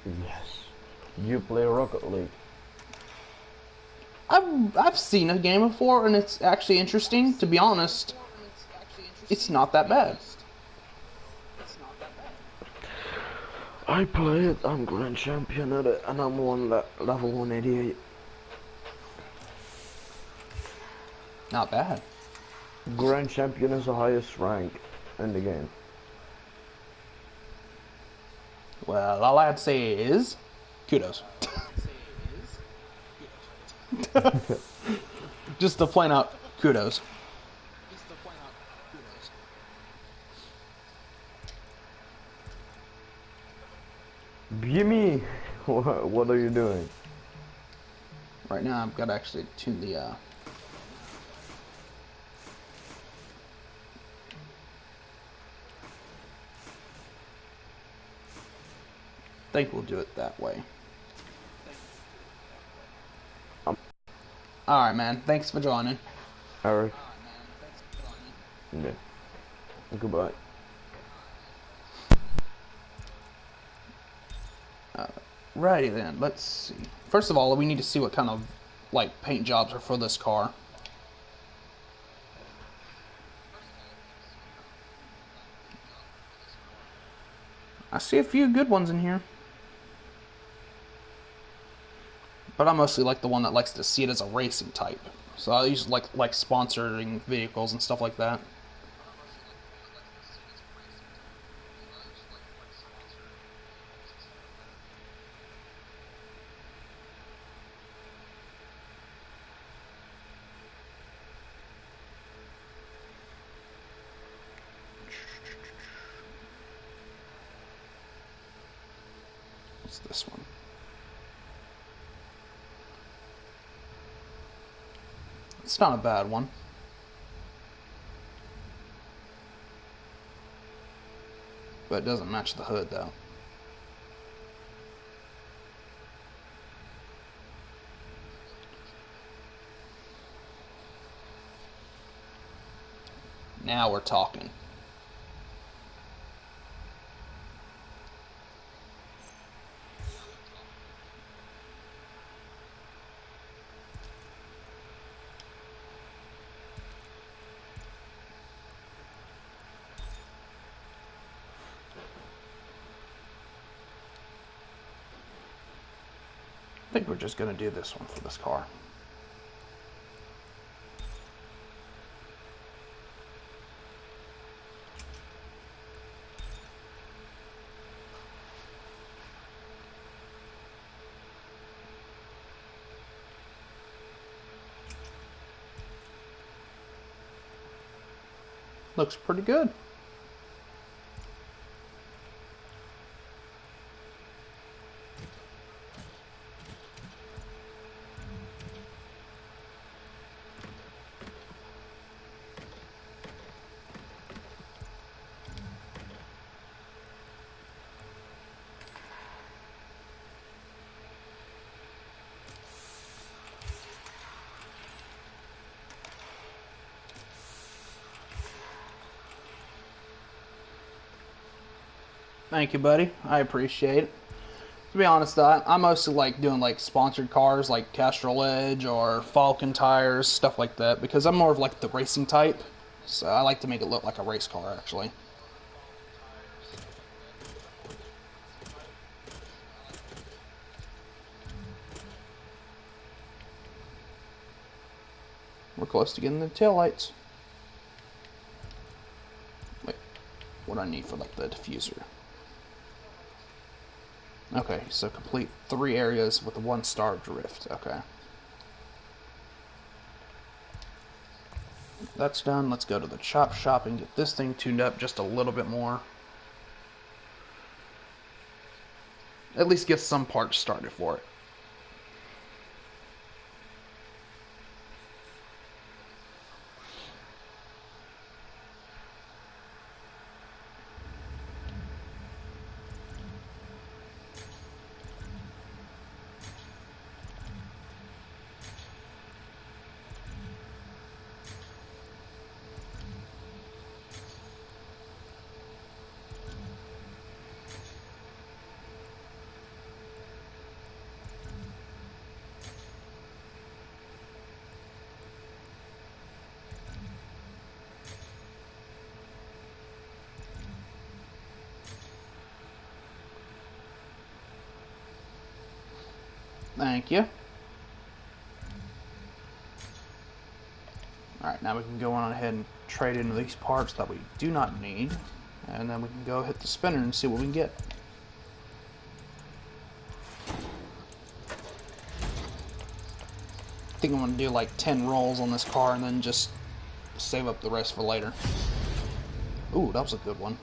Yes. You play Rocket League? I've seen a game before, and it's actually interesting. To be honest, it's not that bad. I play it, I'm grand champion at it, and I'm level 188. Not bad. Grand Champion is the highest rank in the game. Well, all I have to say is kudos. Just to point out kudos. Gimme! What are you doing? Right now, I've got to actually tune the. I think we'll do it that way. Alright, man. Thanks for joining. Eric. Yeah. Goodbye. Righty then. Let's see. First of all, we need to see what kind of like paint jobs are for this car. I see a few good ones in here. But I mostly like the one that likes to see it as a racing type. So I usually like sponsoring vehicles and stuff like that. What's this one? It's not a bad one. But it doesn't match the hood though. Now we're talking. I think we're just going to do this one for this car. Looks pretty good. Thank you, buddy. I appreciate it. To be honest, I mostly like doing like sponsored cars like Castrol Edge or Falcon tires, stuff like that, because I'm more of like the racing type. So I like to make it look like a race car, actually. We're close to getting the taillights. Wait, what do I need for like the diffuser? Okay, so complete 3 areas with a 1-star drift. Okay. That's done. Let's go to the chop shop and get this thing tuned up just a little bit more. At least get some parts started for it. Thank you. Alright, now we can go on ahead and trade into these parts that we do not need, and then we can go hit the spinner and see what we can get. I think I'm going to do like 10 rolls on this car and then just save up the rest for later. Ooh, that was a good one.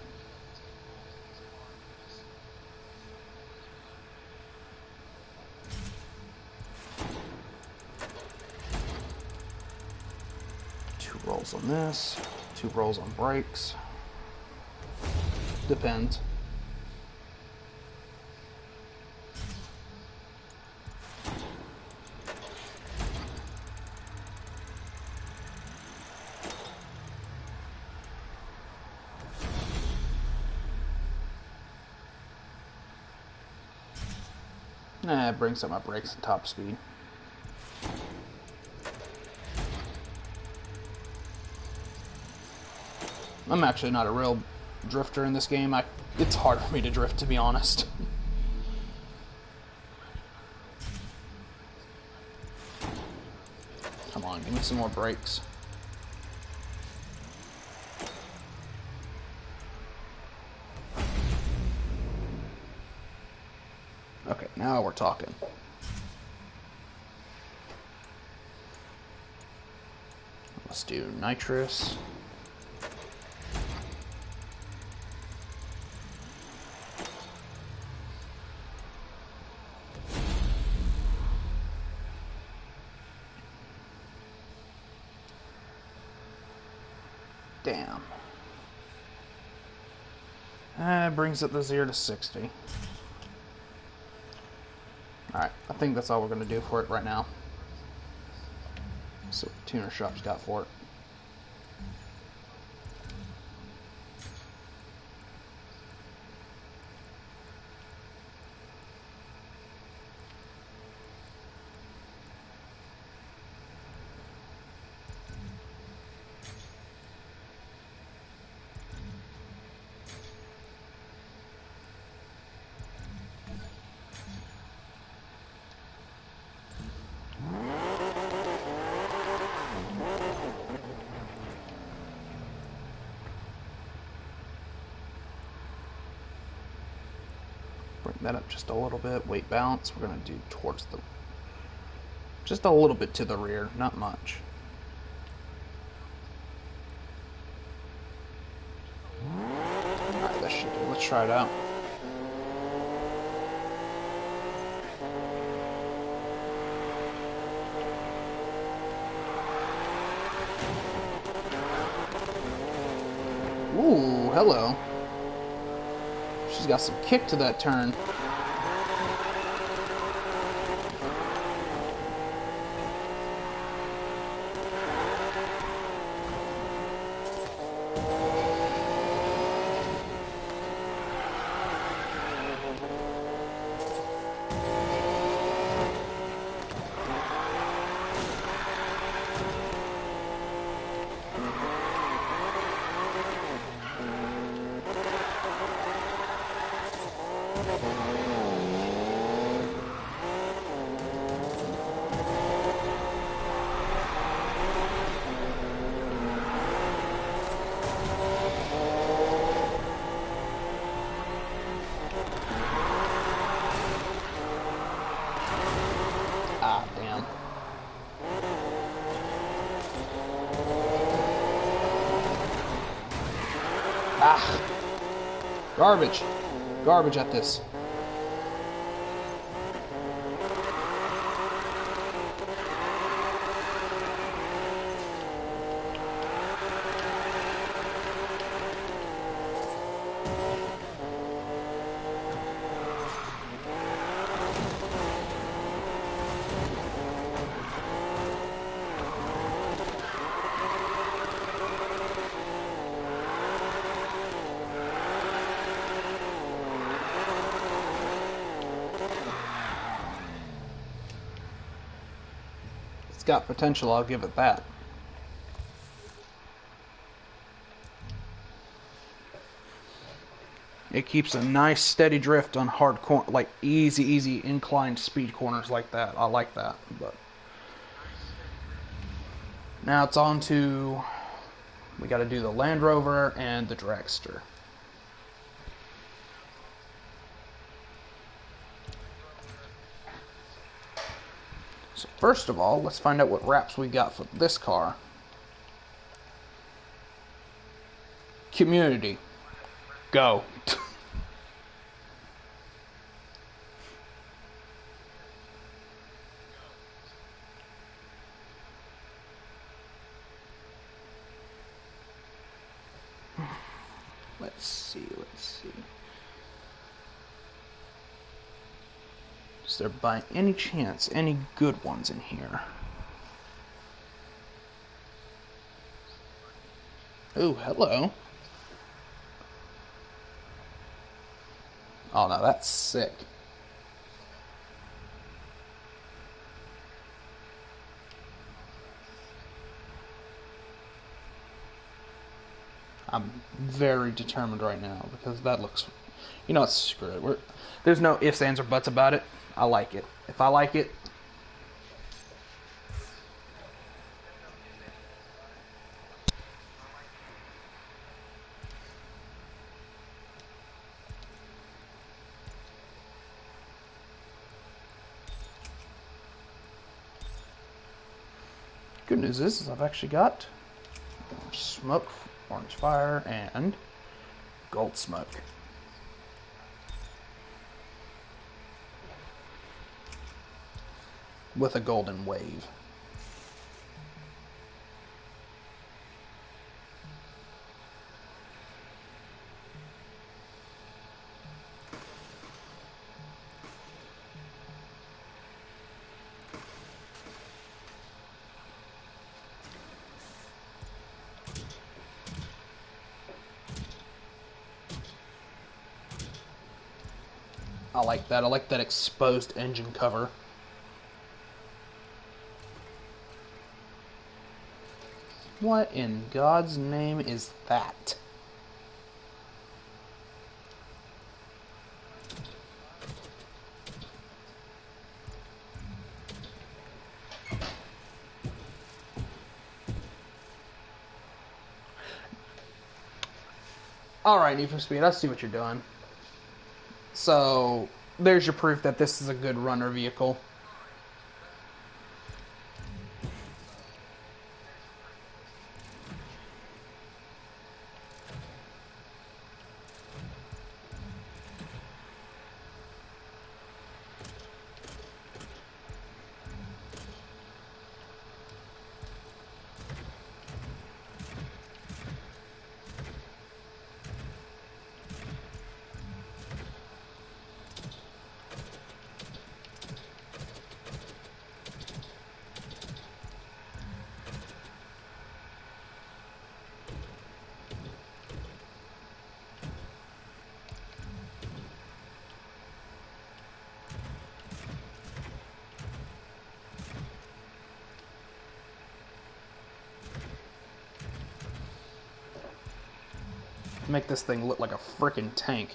Rolls on this, 2 rolls on brakes. Depends. It brings up my brakes and top speed. I'm actually not a real drifter in this game. It's hard for me to drift, to be honest. Come on, give me some more brakes. Okay, now we're talking. Let's do nitrous. Damn. That brings up the 0 to 60. Alright, I think that's all we're going to do for it right now. So, tuner shop's got for it. Bring that up just a little bit. Weight balance, we're going to do towards the... just a little bit to the rear, not much. Alright, that should do. Let's try it out. Ooh, hello. She's got some kick to that turn. Ah! Garbage. Garbage at this. Got potential, I'll give it that. It keeps a nice steady drift on hard corner, like easy inclined speed corners like that. I like that. But Now it's on to, we got to do the Land Rover and the dragster. So first of all, let's find out what wraps we got for this car. Community. Go. Let's see. Is there by any chance any good ones in here? Oh, hello. Oh, no, that's sick. I'm very determined right now because that looks... You know what? Screw it. There's no ifs, ands, or buts about it. I like it. If I like it... Good news is I've actually got smoke, orange fire, and gold smoke. With a golden wave. I like that. I like that exposed engine cover. What in God's name is that? Alright, Need for Speed, I see what you're doing. So, there's your proof that this is a good runner vehicle. Make this thing look like a frickin' tank.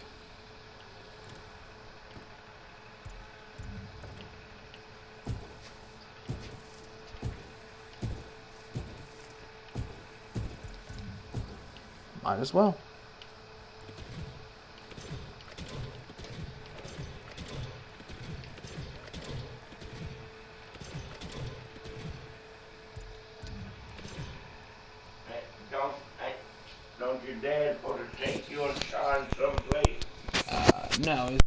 Might as well. Don't your dad want to take you and Sean someplace? No.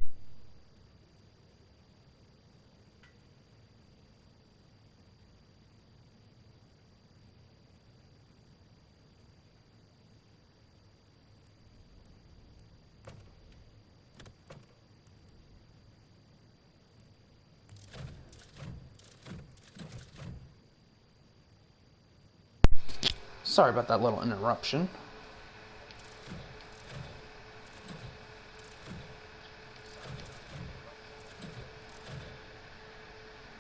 Sorry about that little interruption.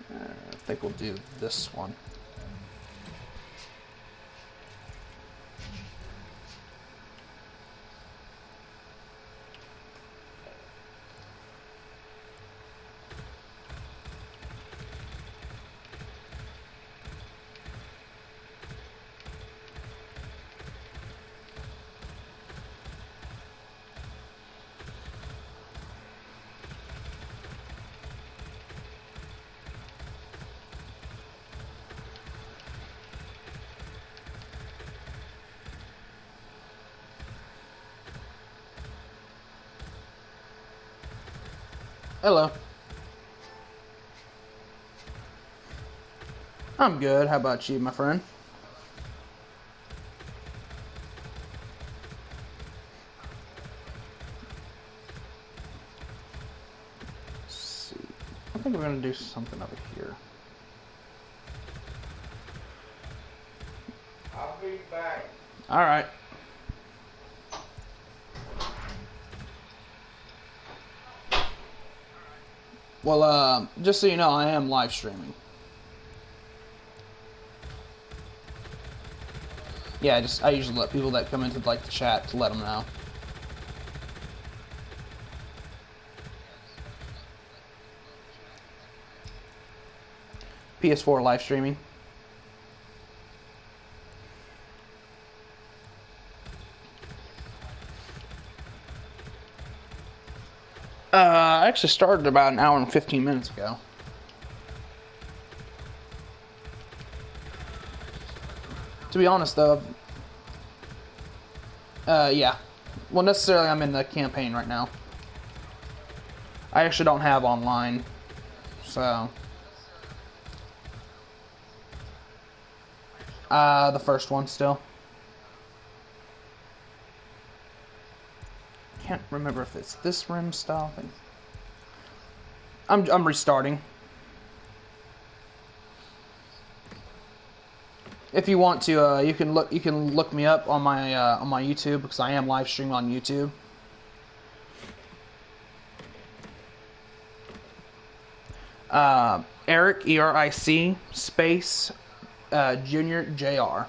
I think we'll do this one. Hello. I'm good. How about you, my friend? Let's see. I think we're gonna do something over here. I'll be back. All right. Well, just so you know, I am live streaming. Yeah, I usually let people that come into like the chat to let them know. PS4 live streaming. I actually started about an hour and 15 minutes ago. To be honest, though, yeah. Well, necessarily, I'm in the campaign right now. I actually don't have online, so. The first one still. Can't remember if it's this rim style thing. I'm restarting. If you want to, you can look me up on my YouTube, because I am live streaming on YouTube. Eric, ERIC space Junior JR.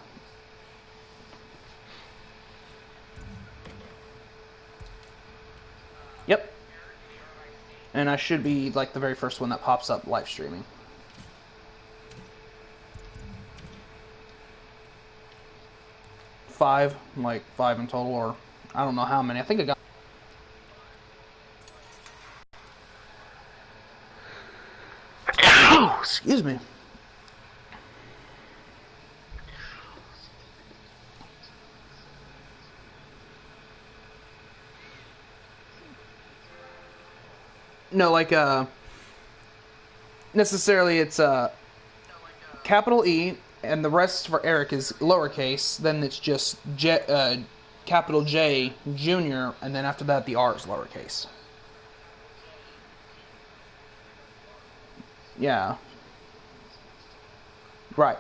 Yep. And I should be like the very first one that pops up live streaming. Five in total, or I don't know how many. I think I got. Oh, excuse me. No, like necessarily it's capital E, and the rest for Eric is lowercase. Then it's just capital J Junior, and then after that the R is lowercase. Yeah. Right.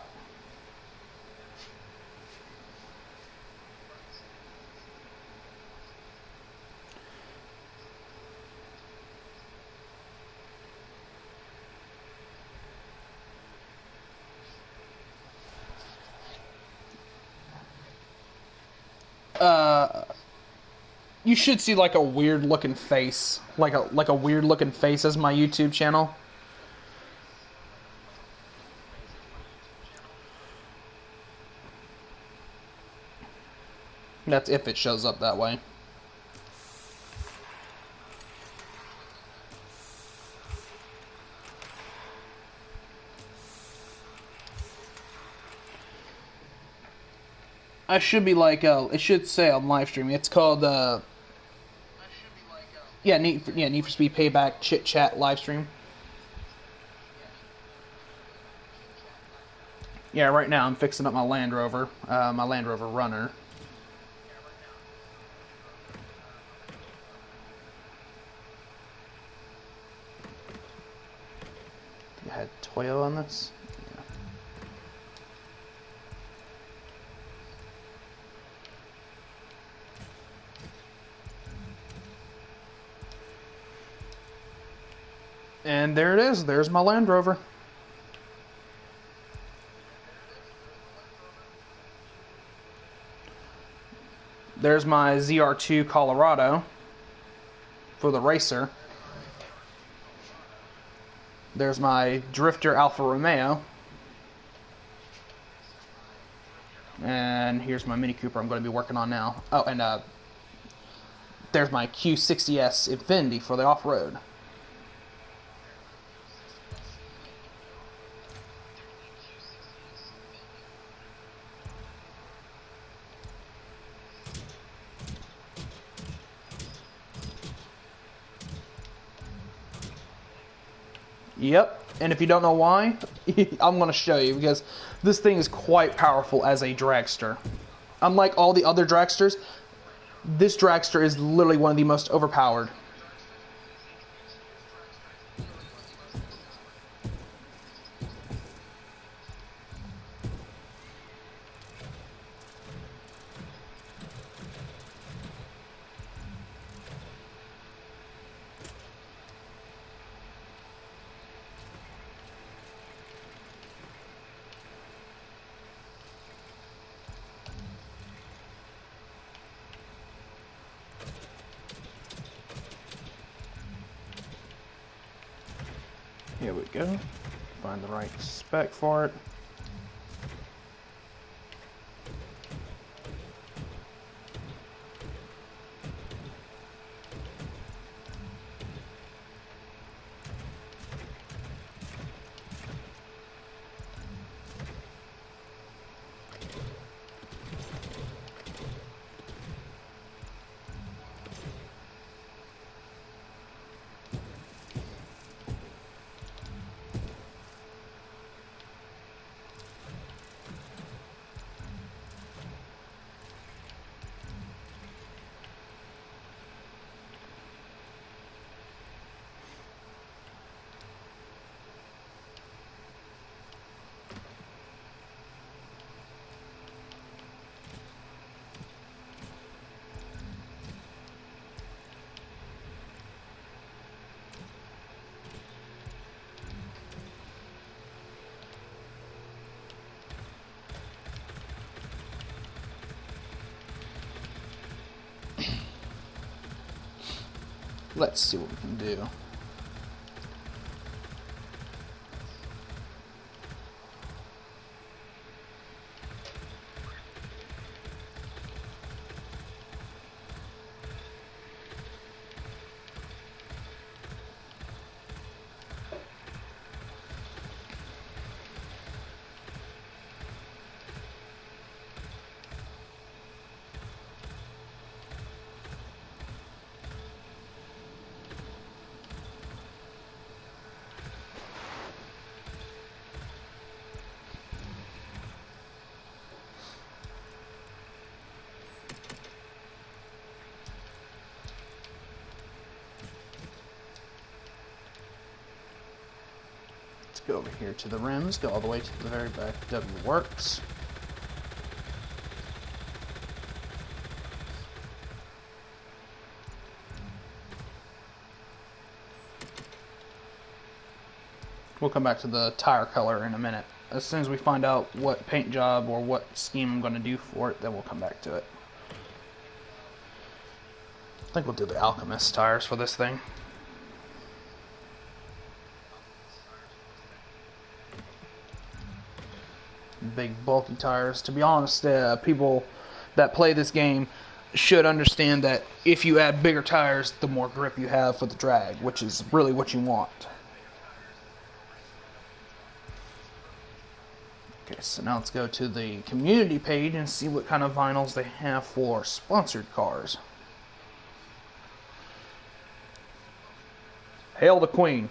You should see like a weird looking face, like a weird looking face as my YouTube channel. That's if it shows up that way. I should be like it should say on live streaming. It's called Need for Speed Payback Chit Chat live stream. Yeah, right now I'm fixing up my Land Rover Runner. I had Toyo on this. Yeah. And there it is. There's my Land Rover. There's my ZR2 Colorado for the racer. There's my Drifter Alfa Romeo. And here's my Mini Cooper I'm going to be working on now. Oh, and there's my Q60S Infinity for the off-road. Yep, and if you don't know why, I'm going to show you, because this thing is quite powerful as a dragster. Unlike all the other dragsters, this dragster is literally one of the most overpowered. Here we go. Find the right spec for it. Let's see what we can do. Go over here to the rims, go all the way to the very back. W works. We'll come back to the tire color in a minute. As soon as we find out what paint job or what scheme I'm going to do for it, then we'll come back to it. I think we'll do the Alchemist tires for this thing. Big bulky tires. To be honest, people that play this game should understand that if you add bigger tires, the more grip you have for the drag, which is really what you want. Okay, so now let's go to the community page and see what kind of vinyls they have for sponsored cars. Hail the Queen.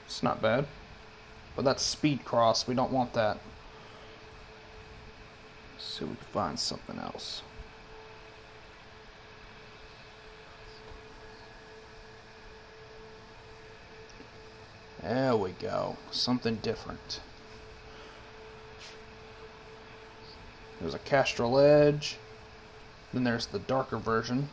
It's not bad, but that's speed cross. We don't want that. So we can find something else. There we go. Something different. There's a Castrol Edge. Then there's the darker version.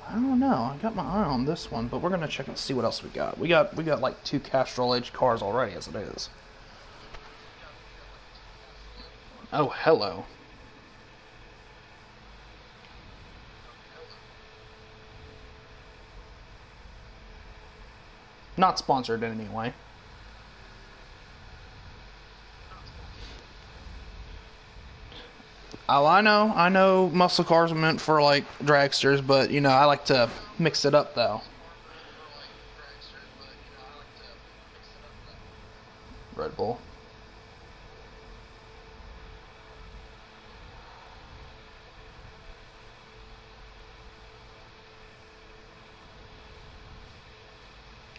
I don't know. I got my eye on this one, but we're gonna check and see what else we got. We got like 2 Castrol Edge cars already as it is. Oh, hello. Not sponsored in any way. Oh, I know muscle cars are meant for, like, dragsters, but, you know, I like to mix it up, though. Red Bull.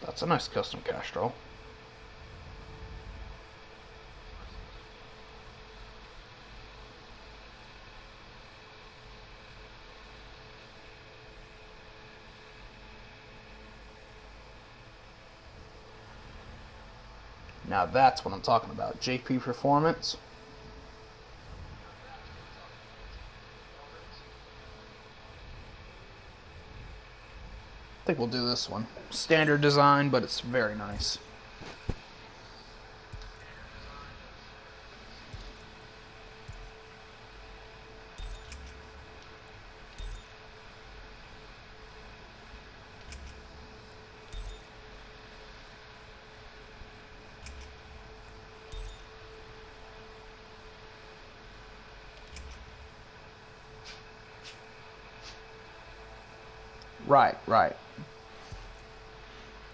That's a nice custom Castrol. Now that's what I'm talking about. JP Performance. I think we'll do this one. Standard design, but it's very nice. Right.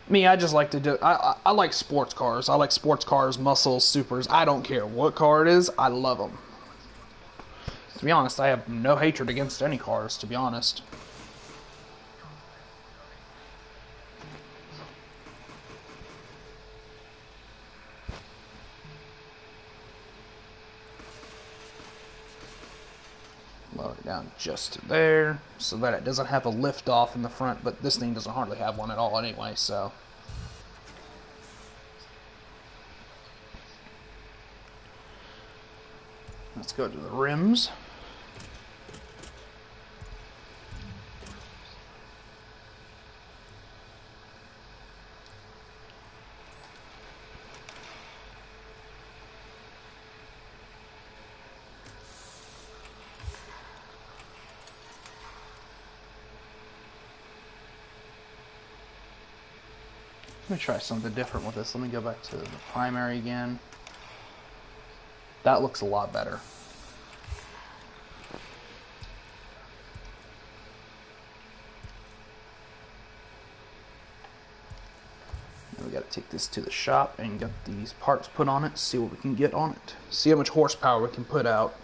Me, I just like to do. I like sports cars. I like sports cars, muscles, supers. I don't care what car it is. I love them. To be honest, I have no hatred against any cars. To be honest. Lower it down just to there, so that it doesn't have a lift off in the front, but this thing doesn't hardly have one at all anyway, so. Let's go to the rims. Let me try something different with this. Let me go back to the primary again. That looks a lot better. Now we got to take this to the shop and get these parts put on it, see what we can get on it. See how much horsepower we can put out.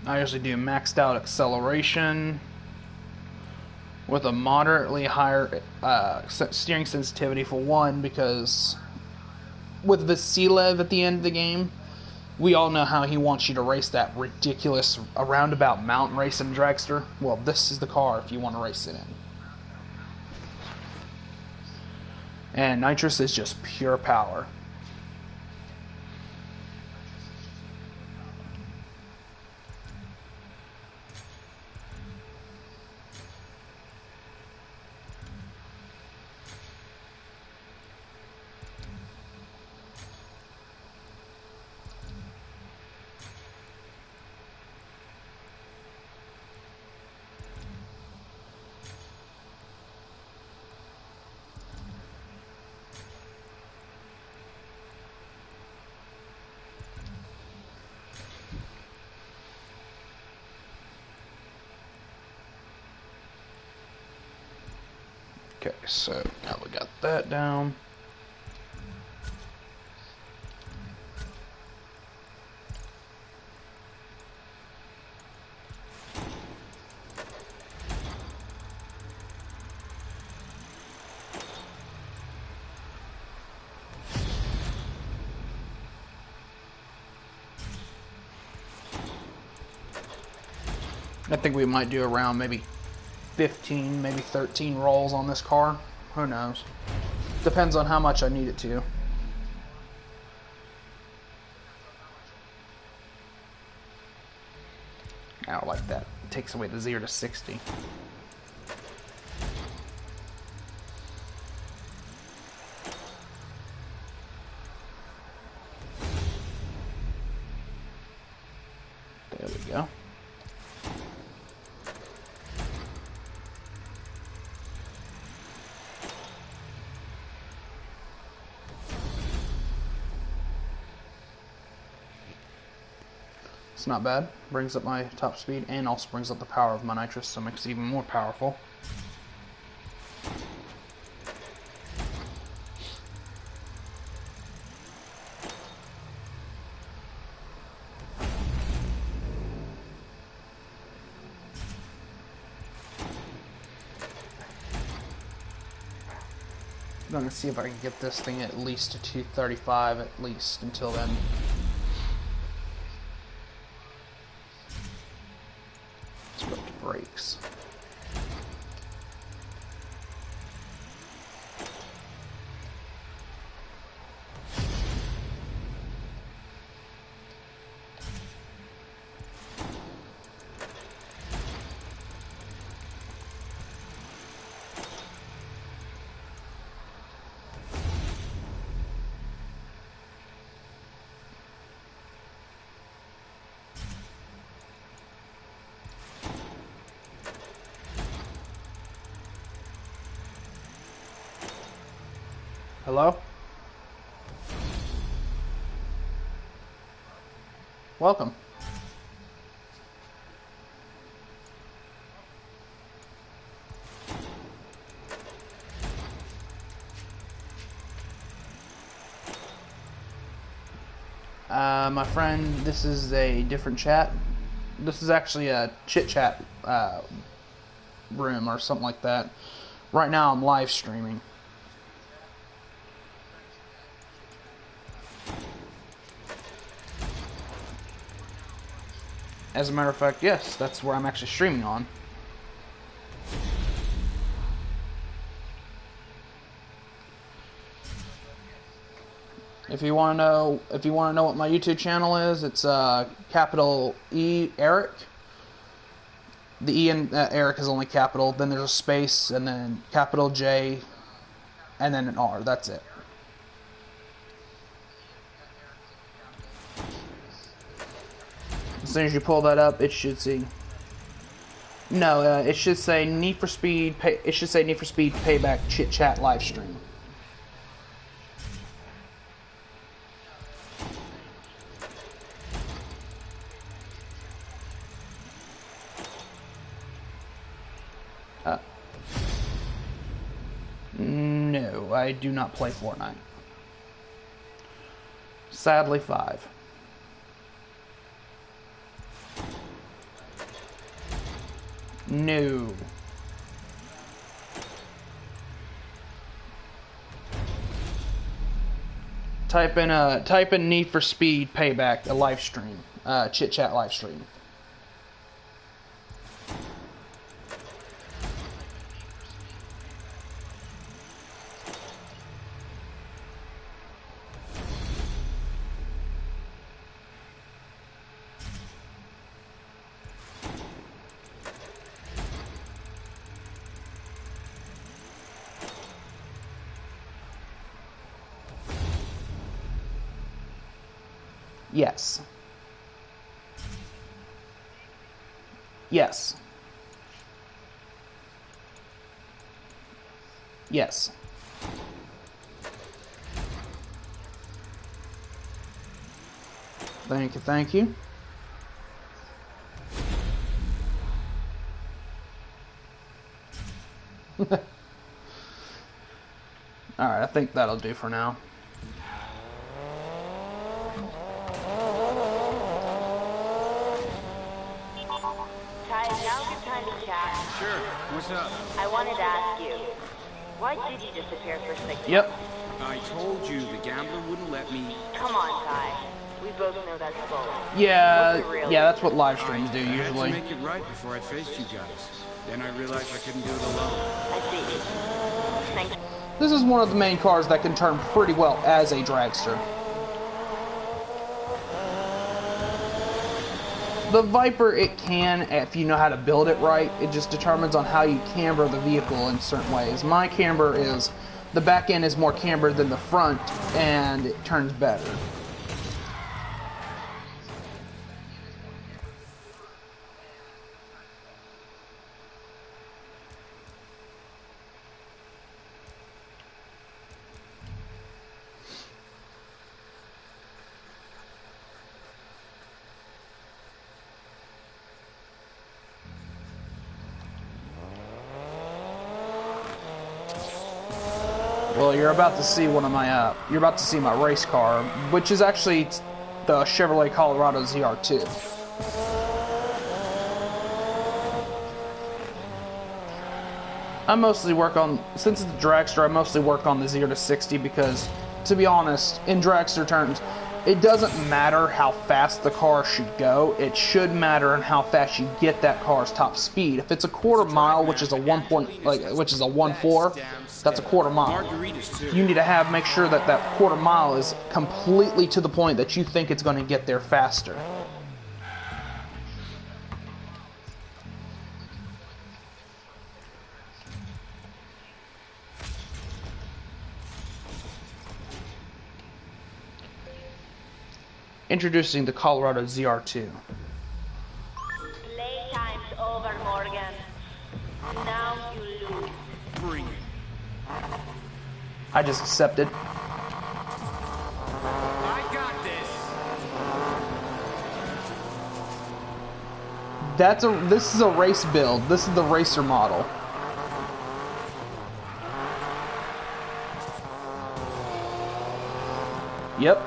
I usually do maxed out acceleration with a moderately higher steering sensitivity for one, because with Vasilev at the end of the game, we all know how he wants you to race that ridiculous roundabout mountain race in Dragster. Well, this is the car if you want to race it in. And nitrous is just pure power. Okay, so now we got that down. I think we might do around maybe 15, maybe 13 rolls on this car. Who knows? Depends on how much I need it to. I like that. It takes away the 0 to 60. There we go. It's not bad. Brings up my top speed and also brings up the power of my nitrous, so it makes it even more powerful. gonna see if I can get this thing at least to 235 at least until then. Let's go to brakes. Hello? Welcome. My friend, this is a different chat. This is actually a chit-chat room or something like that. Right now I'm live streaming. As a matter of fact, yes, that's where I'm actually streaming on. If you want to know what my YouTube channel is, it's capital E Eric. The E in Eric is only capital. Then there's a space, and then capital J, and then an R. That's it. As soon as you pull that up, it should see. No, it should say Need for Speed. It should say Need for Speed Payback Chit Chat live stream. No, I do not play Fortnite. Sadly, 5. No. Type in Need for Speed Payback, a live stream, chit chat live stream. Yes. Yes. Yes. Thank you, thank you. Alright, I think that'll do for now. Sure. What's up? I wanted to ask you, why did you disappear for 6 months? Yep. I told you the gambler wouldn't let me. Come on, Ty. We both know that's bull. Yeah, that's what live streams do usually. I had to make it right before I faced you guys. Then I realized I couldn't do it alone. I see. Thank you. This is one of the main cars that can turn pretty well as a dragster. The Viper, it can, if you know how to build it right. It just determines on how you camber the vehicle in certain ways. My camber is, the back end is more cambered than the front, and it turns better. Well, you're about to see one of my, you're about to see my race car, which is actually the Chevrolet Colorado ZR2. I mostly work on, since it's a dragster, I mostly work on the 0 to 60 because, to be honest, in dragster terms, it doesn't matter how fast the car should go. It should matter in how fast you get that car's top speed. If it's a quarter mile, which is a 1.4, that's a quarter mile. You need to make sure that that quarter mile is completely to the point that you think it's going to get there faster. Introducing the Colorado ZR2. Playtime's over, Morgan. Now you lose. Bring it. I just accepted. I got this. This is a race build. This is the racer model. Yep.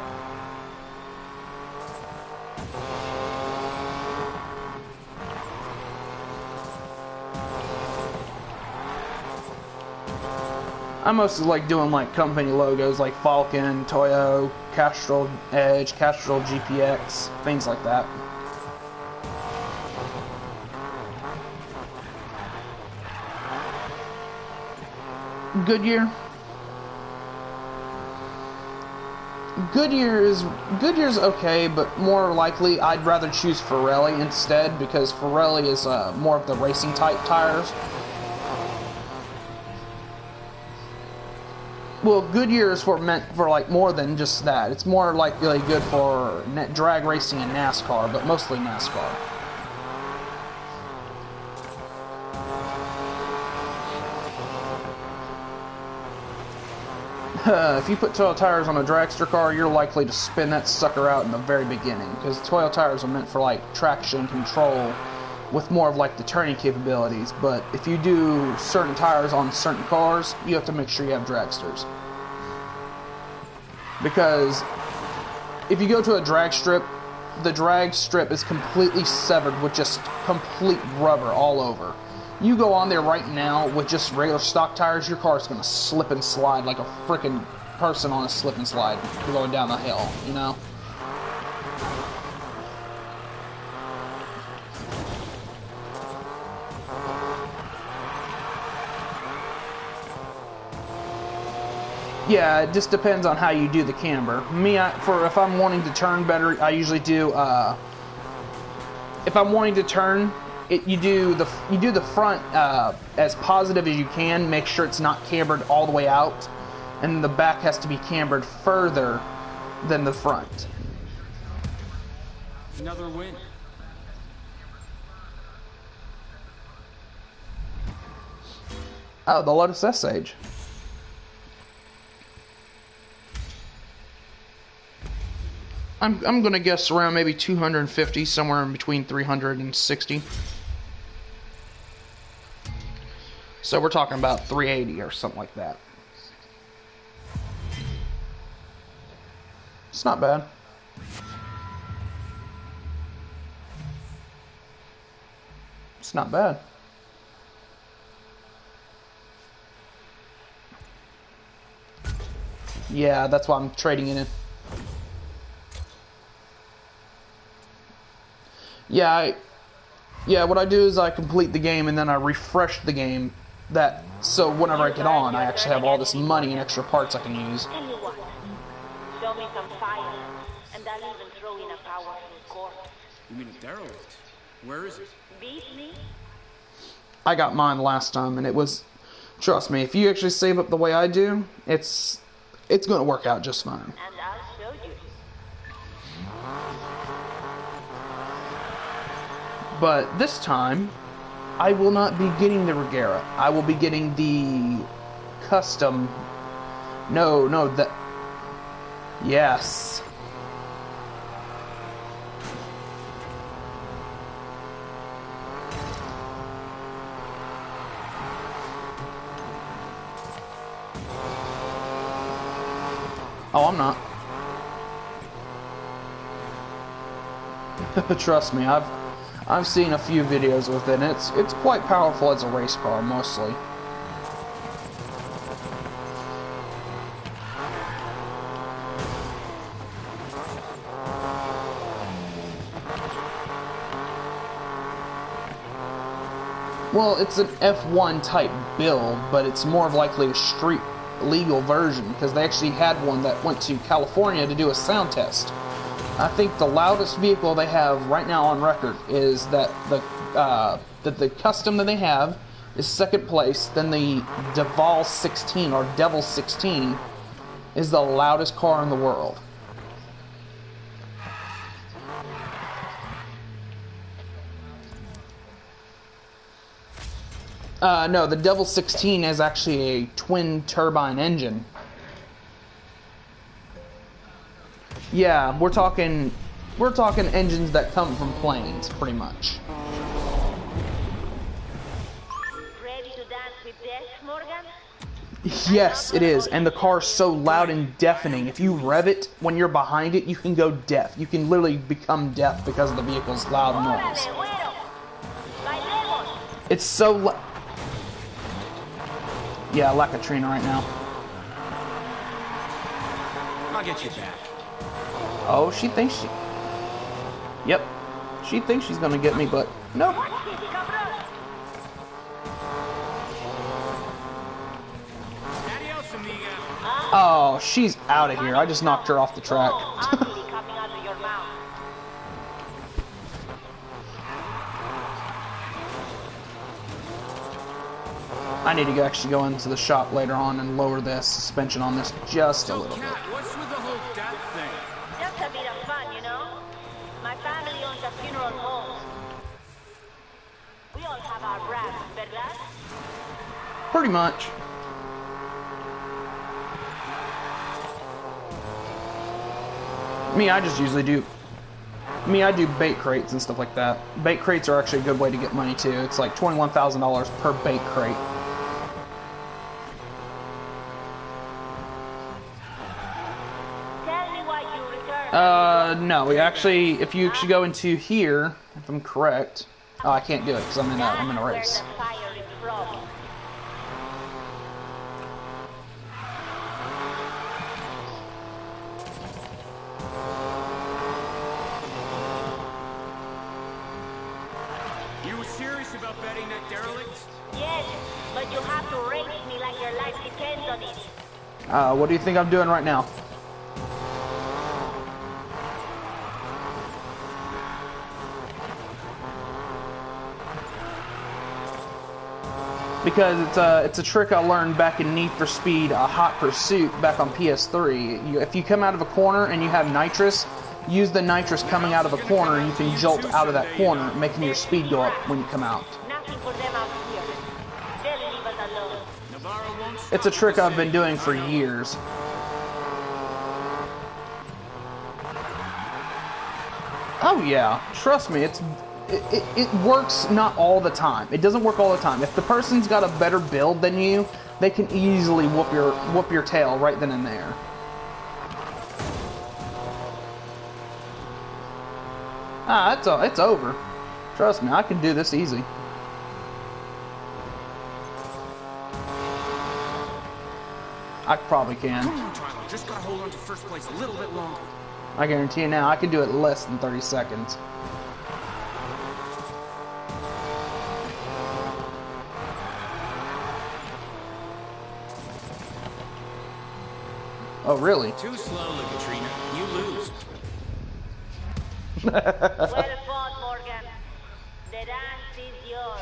I mostly like doing like company logos like Falcon, Toyo, Castrol Edge, Castrol GPX, things like that. Goodyear. Goodyear's okay, but more likely I'd rather choose Pirelli instead because Pirelli is more of the racing type tires. Well, Goodyear is meant for like more than just that. It's more like really good for drag racing and NASCAR, but mostly NASCAR. If you put Toyo tires on a dragster car, you're likely to spin that sucker out in the very beginning, because Toyo tires are meant for like traction control with more of like the turning capabilities. But if you do certain tires on certain cars, you have to make sure you have dragsters. Because if you go to a drag strip, the drag strip is completely severed with just complete rubber all over. You go on there right now with just regular stock tires, your car is going to slip and slide like a freaking person on a slip and slide going down the hill, you know? Yeah, it just depends on how you do the camber. Me, if I'm wanting to turn better, I usually do. If I'm wanting to turn, you do the front as positive as you can. Make sure it's not cambered all the way out, and the back has to be cambered further than the front. Another win. Oh, the Lotus S-Age. I'm gonna guess around maybe 250, somewhere in between 360. So we're talking about 380 or something like that. It's not bad. It's not bad. Yeah, that's why I'm trading it in. Yeah, what I do is I complete the game and then I refresh the game, so whenever I get on, I actually have all this money and extra parts I can use. Tell you what, show me some fire, and I'll even throw in a powerful corpse. You mean a derelict? Where is it? Beat me? I got mine last time, and it was, trust me, if you actually save up the way I do, it's going to work out just fine. And I'll show you. But this time, I will not be getting the Regera. I will be getting the custom. Yes. Oh, I'm not. Trust me, I've seen a few videos with it, and it's quite powerful as a race car, mostly. Well, it's an F1 type build, but it's more of likely a street legal version because they actually had one that went to California to do a sound test. I think the loudest vehicle they have right now on record is that the custom that they have is second place. Then the Deval 16 or Devil 16 is the loudest car in the world. No, the Devil 16 is actually a twin turbine engine. Yeah, we're talking engines that come from planes, pretty much. Ready to dance with death, Morgan? Yes, it is, and the car's so loud and deafening. If you rev it when you're behind it, you can go deaf. You can literally become deaf because of the vehicle's loud noise. It's so loud. Yeah, I like Katrina right now. I'll get you back. Oh, she thinks she... Yep. She thinks she's gonna get me, but... Nope. Oh, she's out of here. I just knocked her off the track. I need to actually go into the shop later on and lower the suspension on this just a little bit. What's with the whole death thing? Just a bit of fun, you know? My family owns a funeral home. We all have our brands, ¿verdad? Pretty much. I just usually do... I do bait crates and stuff like that. Bait crates are actually a good way to get money, too. It's like $21,000 per bait crate. Tell me why you returned. No, we actually... If you actually go into here, if I'm correct... Oh, I can't do it because I'm in a race. Betting that derelict? Yes, but you have to race me like your life depends on it. What do you think I'm doing right now? Because it's a trick I learned back in Need for Speed Hot Pursuit back on PS3. If you come out of a corner and you have nitrous, use the nitrous coming out of a corner and you can jolt out of that corner, making your speed go up when you come out. It's a trick I've been doing for years. Oh yeah, trust me, it works not all the time. It doesn't work all the time. If the person's got a better build than you, they can easily whoop your tail right then and there. It's over. Trust me, I can do this easy. I probably can. Come on, Tyler. Just gotta hold on to first place a little bit longer. I guarantee you now, I can do it less than 30 seconds. Oh, really? Too slowly, Katrina. You lose. Well fought, Morgan. The dance is yours.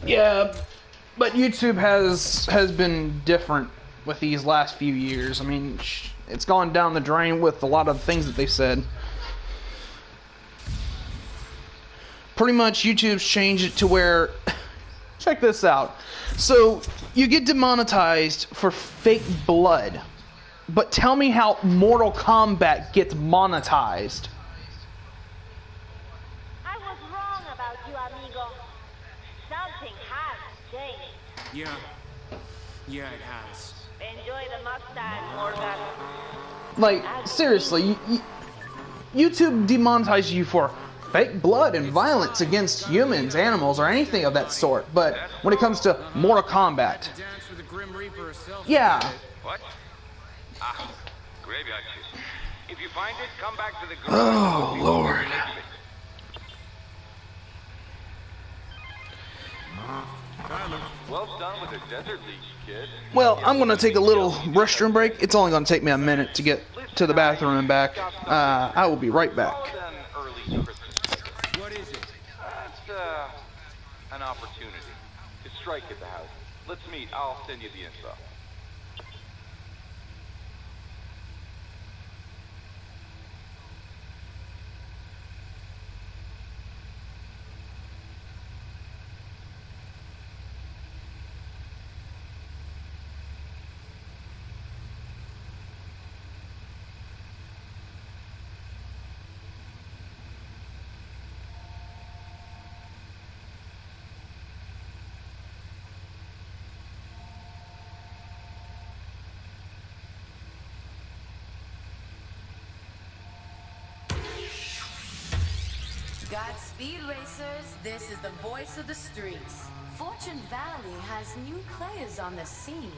Yeah, but YouTube has been different with these last few years. I mean, it's gone down the drain with a lot of things that they said. Pretty much YouTube's changed it to where, check this out. So, you get demonetized for fake blood. But tell me how Mortal Kombat gets monetized. I was wrong about you, amigo. Something has Yeah, it has. Enjoy the mustache, Morgan. Like, seriously, YouTube demonetizes you for fake blood and violence against humans, animals, or anything of that sort. But when it comes to Mortal Kombat, yeah. What? Ah, graveyard shift. If you find it, come back to the garage. Oh, Lord. Well done with the desert leash, kid. Well, I'm going to take a little restroom break. It's only going to take me a minute to get to the bathroom and back. I will be right back. What is it? It's an opportunity to strike at the house. Let's meet. I'll send you the info. Godspeed, racers. This is the voice of the streets. Fortune Valley has new players on the scene.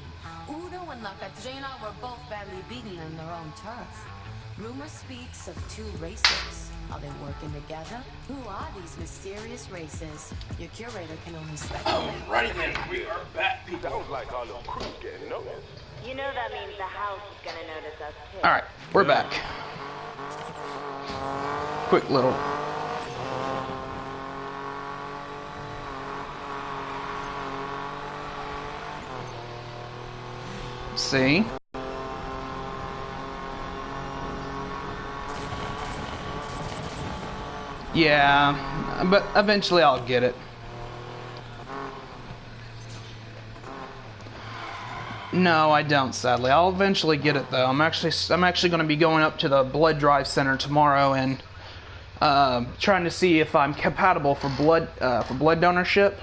Udo and La Catrina were both badly beaten in their own turf. Rumor speaks of two racers. Are they working together? Who are these mysterious races? Your curator can only speculate. Alrighty then, we are back, people. Sounds like our little crew's getting noticed. You know that means the house is gonna notice us too. Alright, we're back. Quick little... See? Yeah, but eventually I'll get it. No, I don't, sadly. I'll eventually get it though. I'm actually going to be going up to the blood drive center tomorrow and trying to see if I'm compatible for blood donorship.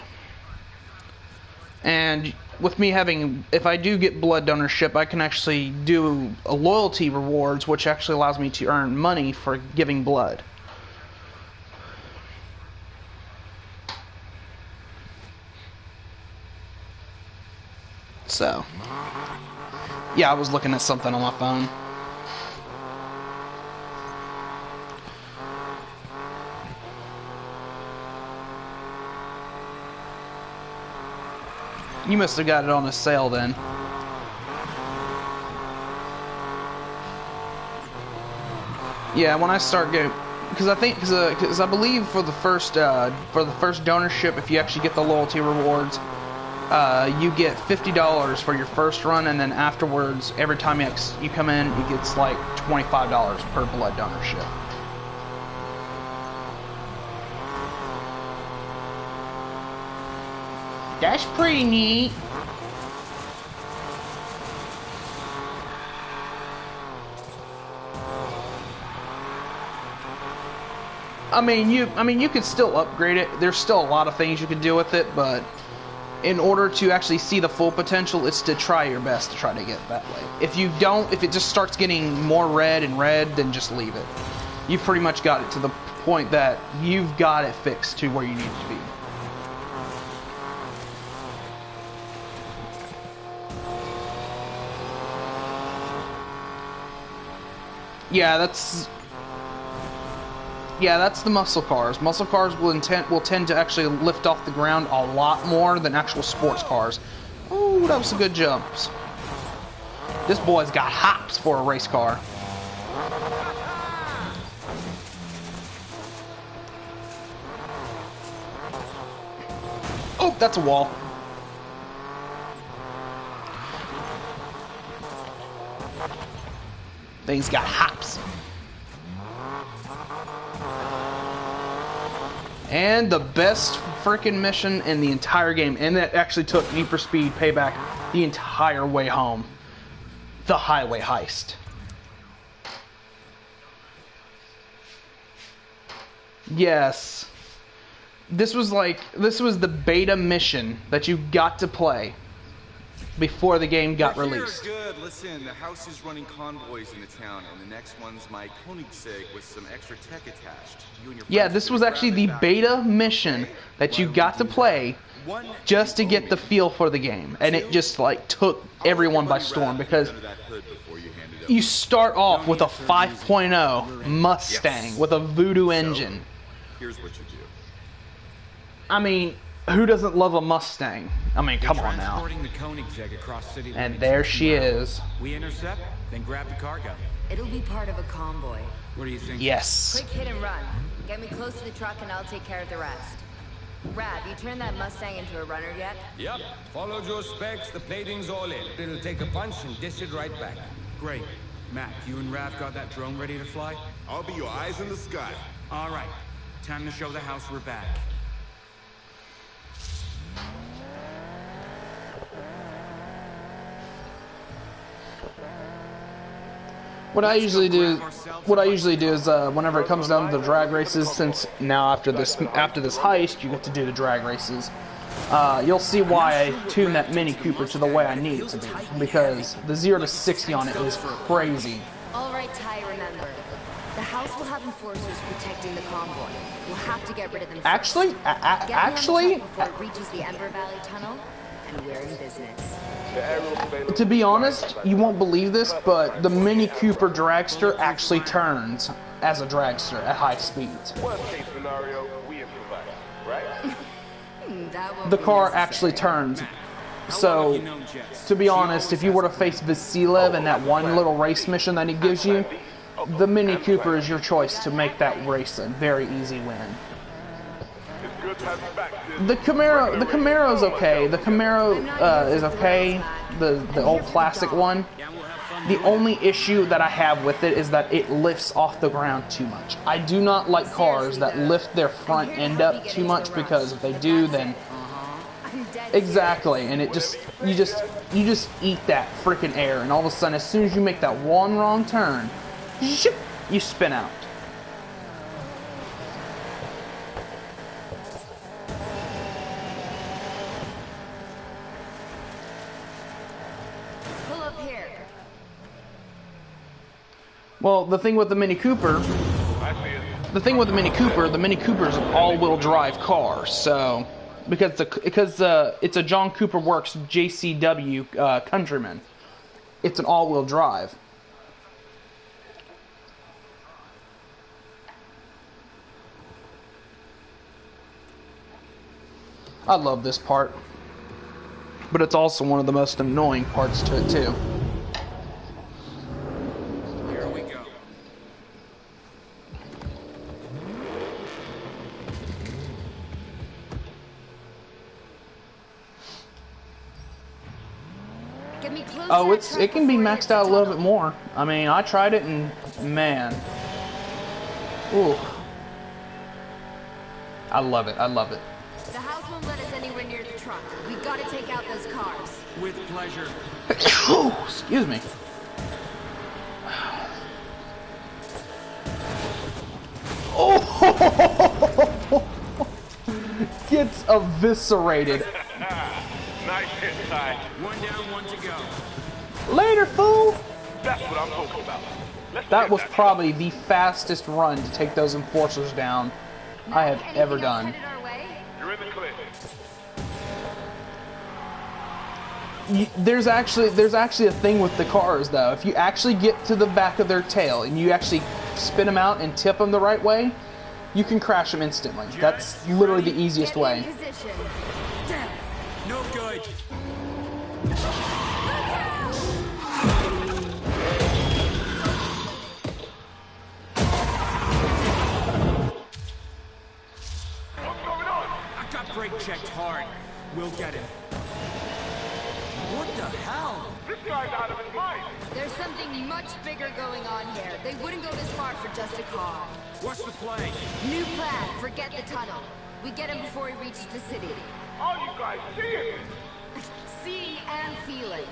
And with me having, if I do get blood donorship, I can actually do a loyalty rewards, which actually allows me to earn money for giving blood. So, yeah, I was looking at something on my phone. You must have got it on a sale then. Yeah, when I start getting, because I believe for the first donorship, if you actually get the loyalty rewards, you get $50 for your first run, and then afterwards, every time you come in, it gets like $25 per blood donorship. That's pretty neat. I mean, you could still upgrade it. There's still a lot of things you could do with it, but in order to actually see the full potential, it's to try your best to try to get it that way. If you don't, if it just starts getting more red and red, then just leave it. You've pretty much got it to the point that you've got it fixed to where you need it to be. Yeah, that's the muscle cars. Muscle cars will tend to actually lift off the ground a lot more than actual sports cars. Ooh, that was some good jumps. This boy's got hops for a race car. Oh, that's a wall. Thing's got hops. And the best freaking mission in the entire game, and that actually took Need for Speed Payback the entire way home. The highway heist. Yes. This was the beta mission that you got to play before the game got You're released. good. Listen, the house is running convoys in the town, and the next one's my Koenigsegg with some extra tech attached. You and your Yeah, friends this are was gonna actually grab the it back. beta mission that you got to play just to get the feel for the game, and it just like took everyone by storm because you start off with a 5.0 Mustang with a Voodoo engine. Here's what you do. I mean, who doesn't love a Mustang? I mean, come on now. Transporting the Koenigsegg across city And limits there in she 2 hours. is. We intercept, then grab the cargo. It'll be part of a convoy. What do you think? Yes. Quick hit and run. Get me close to the truck and I'll take care of the rest. Rav, you turned that Mustang into a runner yet? Yep. Followed your specs, the plating's all in. It'll take a punch and dish it right back. Great. Mac, you and Rav got that drone ready to fly? I'll be your eyes in the sky. All right. Time to show the house we're back. What I usually do is whenever it comes down to the drag races, since now after this heist you get to do the drag races, you'll see why I tune that Mini Cooper to the way I need it to be, because the 0 to 60 on it is crazy. All right, Ty, remember. The house will have enforcers protecting the convoy. We'll have to get rid of them first. Actually, before it reaches the Ember Valley Tunnel, and we're in business. to be honest, you won't believe this, but the Mini Cooper dragster actually turns as a dragster at high speeds. Worst case scenario, we improvise, right? The car actually turns. So, to be honest, if you were to face Vasilev in that one little race mission that he gives you, the Mini Cooper is your choice to make that race a very easy win. It's good to have you back, sis. The Camaro's okay. The Camaro is okay. The old classic one. The only issue that I have with it is that it lifts off the ground too much. I do not like cars that lift their front end up too much, because if they do, then exactly, and it just you just eat that freaking air, and all of a sudden, as soon as you make that one wrong turn, you spin out. Pull up here. Well, the thing with the Mini Cooper, the Mini Cooper is an all-wheel drive car, so because it's a John Cooper Works JCW Countryman, it's an all-wheel drive. I love this part, but it's also one of the most annoying parts to it too. Here we go. Get me close Oh, to that truck it can be before it maxed hits out a the little tunnel. bit more. I mean, I tried it and man, ooh, I love it. I love it. The house won't let us anywhere near the truck. We gotta take out those cars. With pleasure. Excuse me. Oh, gets eviscerated. Nice hit, Ty. One down, one to go. Later, fool. That's what I'm talking about. That was probably the fastest run to take those enforcers down I have ever done. You're in the clear. There's actually a thing with the cars though. If you actually get to the back of their tail and you actually spin them out and tip them the right way, you can crash them instantly. That's literally the easiest way. No good. I got brake checked hard. We'll get him. What the hell? This guy's out of his mind. There's something much bigger going on here. They wouldn't go this far for just a car. What's the play? New plan. Forget the tunnel. We get him before he reaches the city. All you guys see it. Seeing and feeling.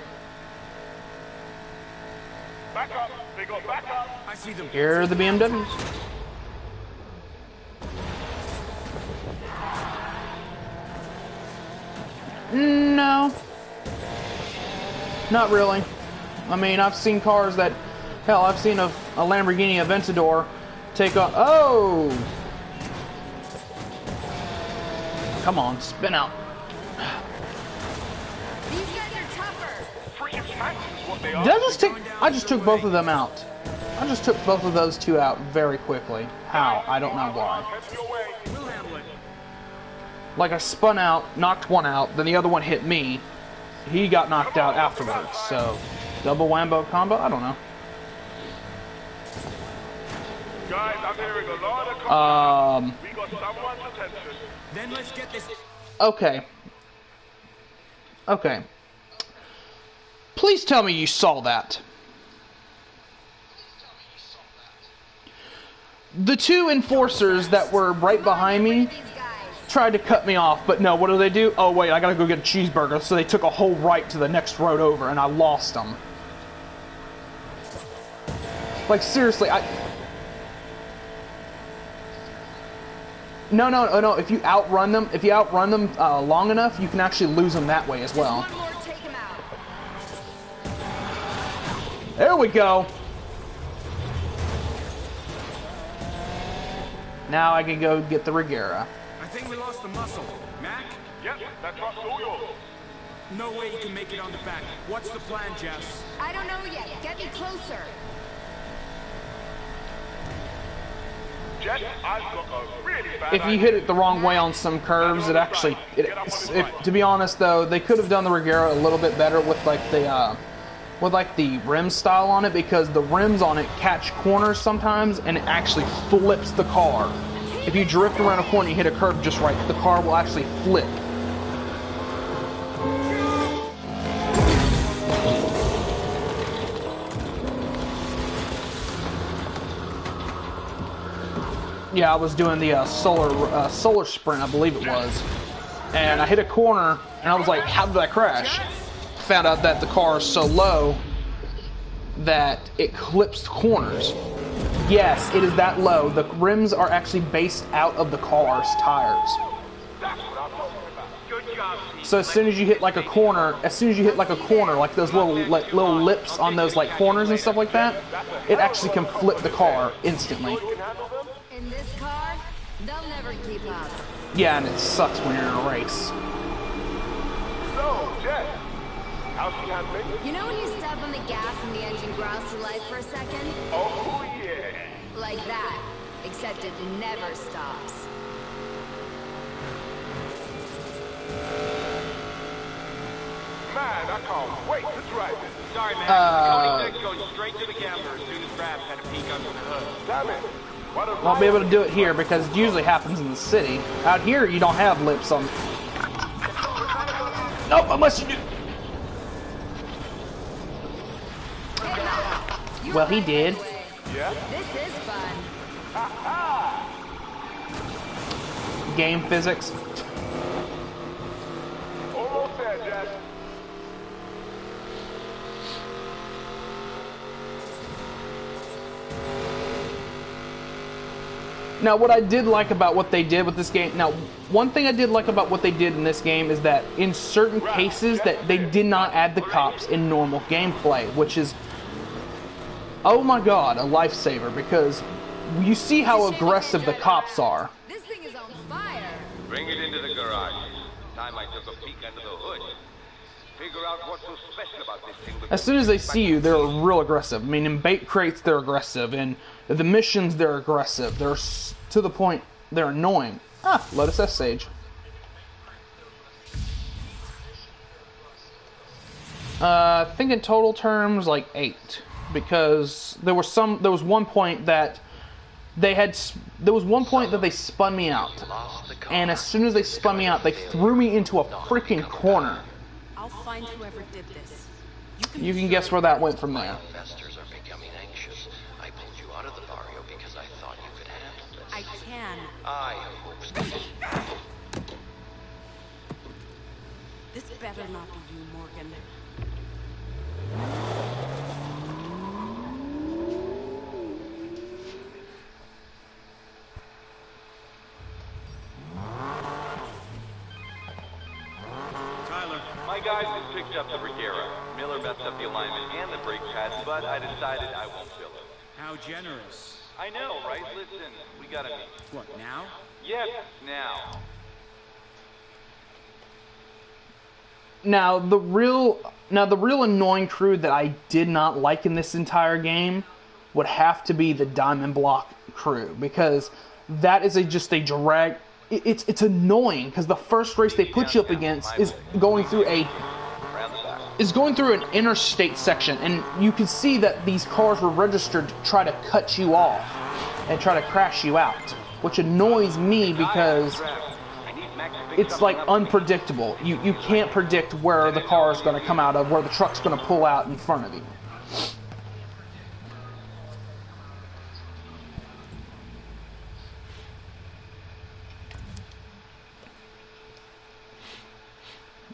Back up. They go back up. I see them. Here are the BMWs. No. Not really. I mean, I've seen cars that... Hell, I've seen a Lamborghini Aventador take on... Oh! Come on, spin out. These guys are tougher. Freaking facts is what they are. Did I just take... I just took both of them out. I just took both of those two out very quickly. How? I don't know why. We'll handle it. Like, I spun out, knocked one out, then the other one hit me. He got knocked out afterwards, so... Double whambo combo? I don't know. Guys, I'm hearing a lot of we got someone's attention. Then let's get this. Okay. Okay. Please tell me you saw that. The two enforcers that were right behind me tried to cut me off, but no, what do? Oh wait, I gotta go get a cheeseburger, so they took a whole right to the next road over, and I lost them. Like, seriously, No, if you outrun them, long enough, you can actually lose them that way as well. There we go. Now I can go get the Regera. I think we lost the muscle. Mac? Yep, that truck's all yours. No way you can make it on the back. What's the plan, Jess? I don't know yet. Get me closer. Jet, I've got a really bad If you hit it the wrong way on some curves, it actually... to be honest, though, they could have done the Regera a little bit better with, like, the rim style on it, because the rims on it catch corners sometimes, and it actually flips the car. If you drift around a corner and you hit a curve just right, the car will actually flip. Yeah, I was doing the solar sprint, I believe it was, and I hit a corner, and I was like, how did I crash? Found out that the car is so low that it clips corners. Yes, it is that low. The rims are actually based out of the car's tires. So as soon as you hit like a corner, like those little lips on those like corners and stuff like that, it actually can flip the car instantly. In this car, they'll never keep up. Yeah, and it sucks when you're in a race. So, Jet, how's she handling? You know when you step on the gas and the engine growls to life for a second? Oh, yeah. Like that, except it never stops. Man, I can't wait to drive it. Sorry, man. Koenigsegg goes straight to the camera as soon as Krabs had a peek under the hood. Damn it. Won't be able to do it here because it usually happens in the city. Out here, you don't have lips on. Nope, unless you do. Well, he did. Yeah. This is fun. Game physics. Almost there, Jet. Now, what I did like about what they did with this game... Now, one thing I did like about what they did in this game is that in certain cases that they did not add the cops in normal gameplay, which is, oh my god, a lifesaver, because you see how aggressive the cops are. This thing is on fire. Bring it into the garage. Time I took a peek under the hood. Figure out what's so special about this thing. As soon as they see you, they're real aggressive. I mean, in bait crates, they're aggressive. In the missions, they're aggressive. They're to the point, they're annoying. Ah, Lotus S Sage. I think in total terms, like 8. Because there was one point that they spun me out. And as soon as they spun me out, they threw me into a freaking corner. I'll find whoever did this. You can guess where that went from there. Investors are becoming anxious. I pulled you out of the barrio because I thought you could handle this. I can. I hope so. This better not be you, Morgan. My guys have picked up the Regera. Miller messed up the alignment and the brake pads, but I decided I won't fill it. How generous. I know, right? Listen, we gotta meet. What, now? Yes, now. Now the real annoying crew that I did not like in this entire game would have to be the Diamond Block crew, because that is just a drag. It's annoying because the first race they put you up against is going through an interstate section, and you can see that these cars were registered to try to cut you off and try to crash you out, which annoys me because it's like unpredictable. You can't predict where the car is going to come out of, where the truck's going to pull out in front of you.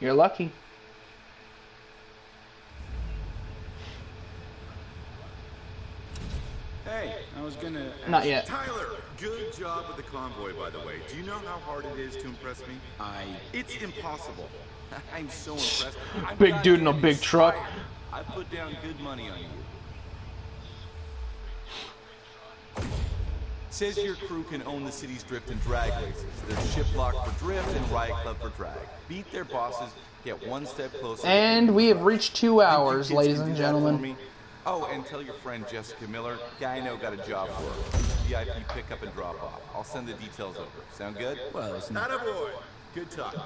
You're lucky. Hey, I was gonna... Not yet. Tyler, good job with the convoy, by the way. Do you know how hard it is to impress me? It's impossible. I'm so impressed. Big dude in a big truck. I put down good money on you. Says your crew can own the city's drift and drag races. There's Shiplock for drift and Riot Club for drag. Beat their bosses, get one step closer. And we have reached 2 hours, ladies and gentlemen. Oh, and tell your friend Jessica Miller, guy I know got a job for her. VIP pickup and drop off. I'll send the details over. Sound good? Well, it's not a boy. Good talk.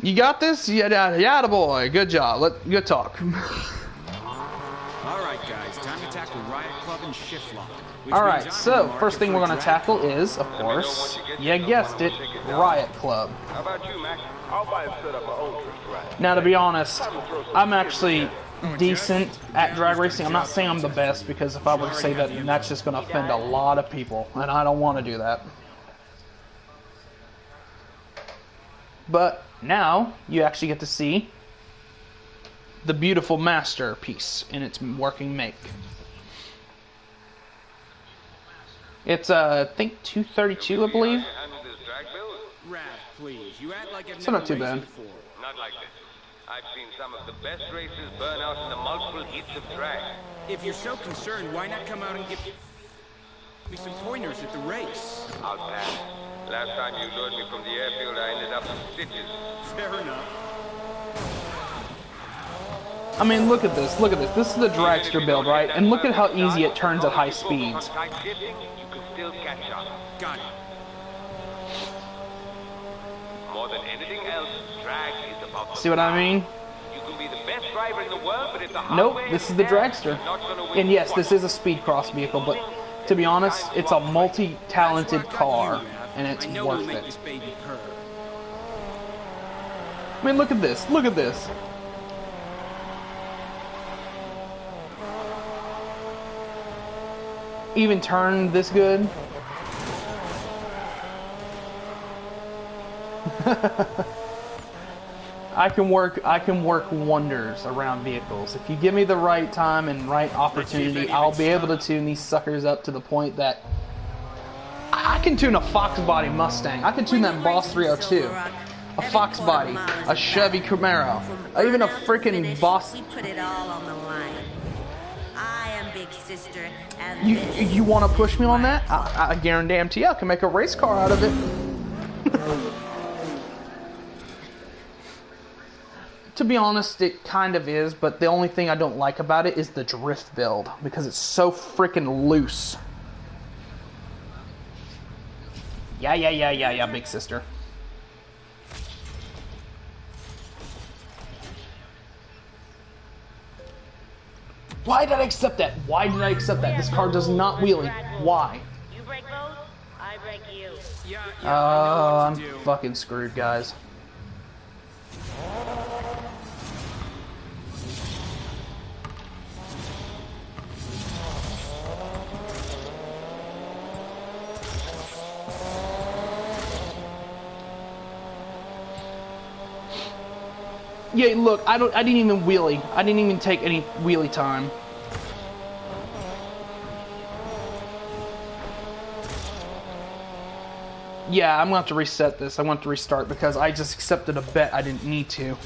You got this? Yeah, boy. Good job. Good talk. All right, guys. Time to tackle Riot Club and Shiflock. Alright, so first thing we're going to tackle is, of course, you guessed it, Riot Club. How about you, Mac? I'll buy a setup of old drift. Now, to be honest, I'm actually decent at drag racing. I'm not saying I'm the best, because if I were to say that, then that's just going to offend a lot of people, and I don't want to do that. But now, you actually get to see the beautiful masterpiece in its working make. It's, I think, 232, I believe. Rav, please. You act like It's not too bad. Not like this. I've seen some of the best races burn out in the multiple heats of drag. If you're so concerned, why not come out and give me some pointers at the race? I'll pass. Last time you lured me from the airfield, I ended up in stitches. Fair enough. I mean, look at this. Look at this. This is the dragster build, right? And look at how easy it turns at high speeds. Still catch up. Got it. More than anything else, drag is about. See what I mean? You can be the best driver in the world, but if the Nope, this is the dragster. And yes, this is a speed cross vehicle, but to be honest, it's a multi-talented car, and it's worth it. I mean, look at this. Look at this. Even turn this good. I can work wonders around vehicles. If you give me the right time and right opportunity, I'll be able to tune these suckers up to the point that I can tune a Fox Body Mustang. I can tune that Boss 302, a Fox Body, a Chevy Camaro, even a freaking Boss. Put it all on the line. I am Big Sister. You want to push me on that? I guarantee I can make a race car out of it. To be honest, it kind of is, but the only thing I don't like about it is the drift build, because it's so freaking loose. Yeah, Big Sister. Why did I accept that? Why did I accept that? This car does not wheelie. Why? You break both, I break you. I'm fucking screwed, guys. Yeah, look, I didn't even wheelie. I didn't even take any wheelie time. Yeah, I'm gonna have to reset this. I want to restart because I just accepted a bet I didn't need to.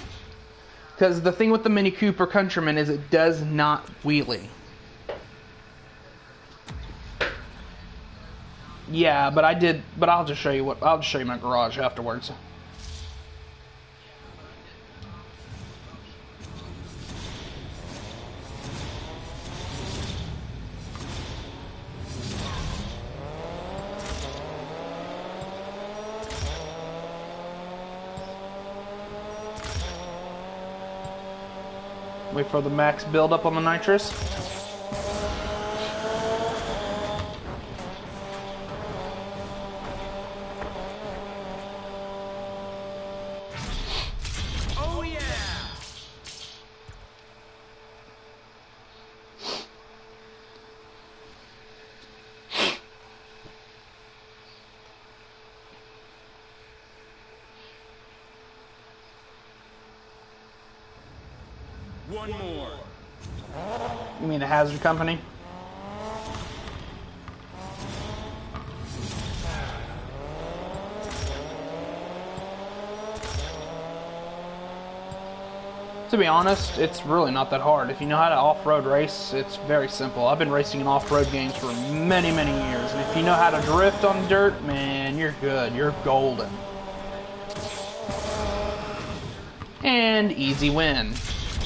Because the thing with the Mini Cooper Countryman is it does not wheelie. Yeah, but I'll just show you I'll just show you my garage afterwards. Wait for the max build up on the nitrous. Oh yeah! One more. You mean the Hazard Company? To be honest, it's really not that hard. If you know how to off-road race, it's very simple. I've been racing in off-road games for many, many years, and if you know how to drift on dirt, man, you're good. You're golden. And easy win.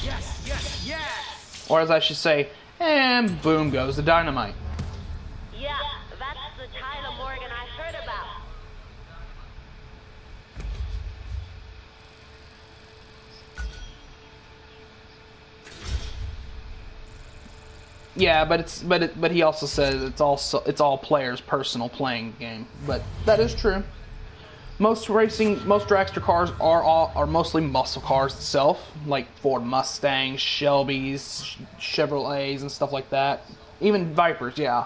Yes, yes, yes! Or as I should say, and boom goes the dynamite. Yeah, that's the Tyler Morgan I heard about. Yeah, but he also says it's all players' personal playing game. But that is true. Most dragster cars are mostly muscle cars itself, like Ford Mustangs, Shelbys, Chevrolets, and stuff like that. Even Vipers, yeah.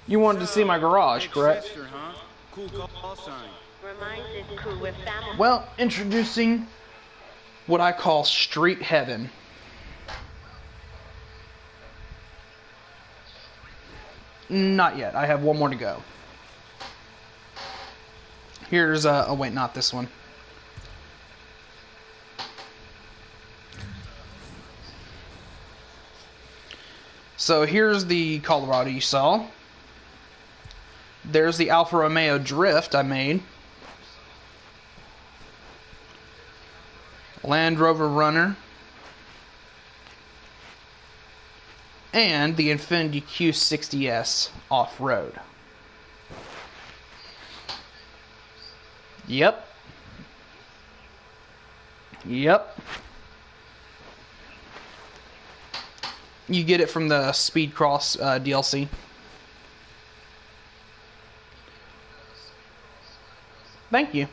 You wanted to see my garage, correct? Cool call sign. Reminds this crew we're family. Well, introducing what I call street heaven. Not yet. I have one more to go. Here's oh wait, not this one. So here's the Colorado you saw. There's the Alfa Romeo Drift I made. Land Rover Runner. And the Infiniti Q60S off-road. Yep. Yep. You get it from the Speed Cross DLC. Thank you.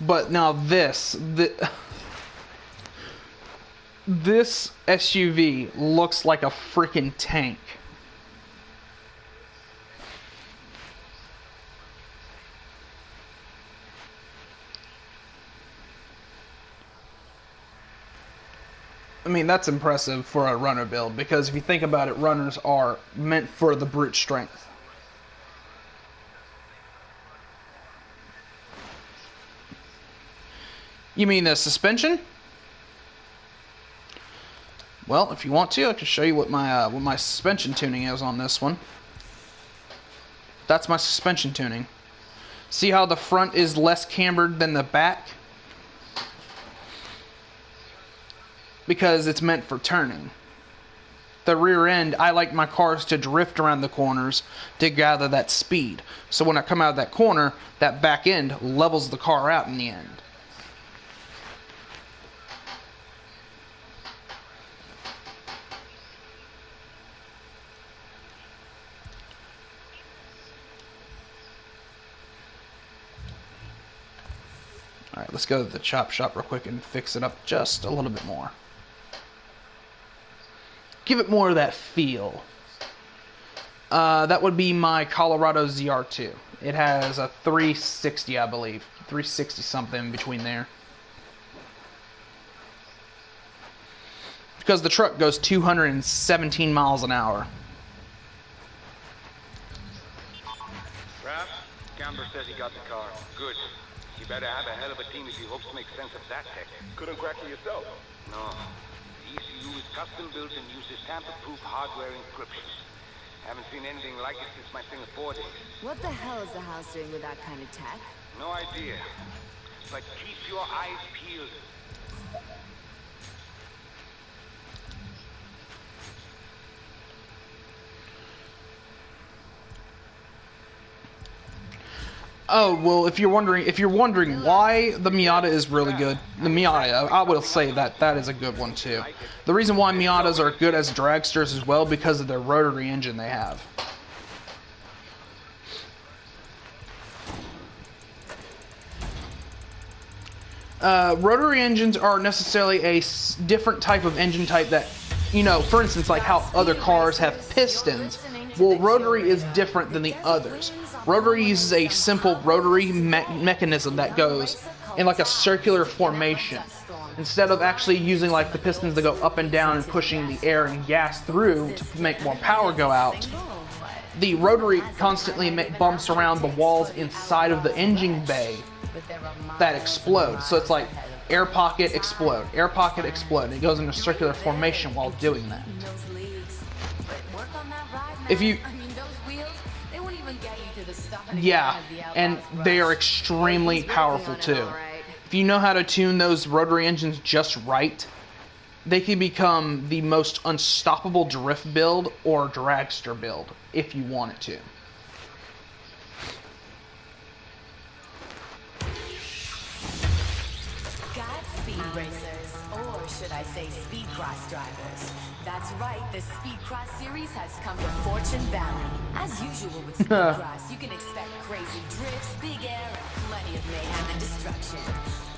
But now this SUV looks like a freaking tank. I mean, that's impressive for a runner build, because if you think about it, runners are meant for the brute strength. You mean the suspension? Well, if you want to, I can show you what my suspension tuning is on this one. That's my suspension tuning. See how the front is less cambered than the back? Because it's meant for turning. The rear end, I like my cars to drift around the corners to gather that speed. So when I come out of that corner, that back end levels the car out in the end. Alright, let's go to the chop shop real quick and fix it up just a little bit more. Give it more of that feel. That would be my Colorado ZR2. It has a 360, I believe. 360 something between there. because the truck goes 217 miles an hour. Raph, Gambler says he got the car. Good. You better have a hell of a team if you hope to make sense of that tech. Couldn't crack it yourself. No. The ECU is custom built and uses tamper-proof hardware encryption. Haven't seen anything like it since my Singapore days. What the hell is the house doing with that kind of tech? No idea. But keep your eyes peeled. Oh, well, if you're wondering why the Miata is really good, the Miata, I will say that is a good one too. The reason why Miatas are good as dragsters as well because of their rotary engine they have. Rotary engines are necessarily a different type of engine type that, you know, for instance, like how other cars have pistons. Well, rotary is different than the others. Rotary uses a simple rotary mechanism that goes in like a circular formation. Instead of actually using like the pistons that go up and down and pushing the air and gas through to make more power go out, the rotary constantly bumps around the walls inside of the engine bay that explode. So it's like air pocket, explode, air pocket, explode. And it goes into circular formation while doing that. If you... Yeah, and they are extremely powerful too. If you know how to tune those rotary engines just right, they can become the most unstoppable drift build or dragster build if you want it to. Godspeed racers, or should I say speed cross drivers. That's right, the Speed Cross series has come to Fortune Valley. As usual with Speed Cross, you can expect crazy drifts, big air, and plenty of mayhem and destruction.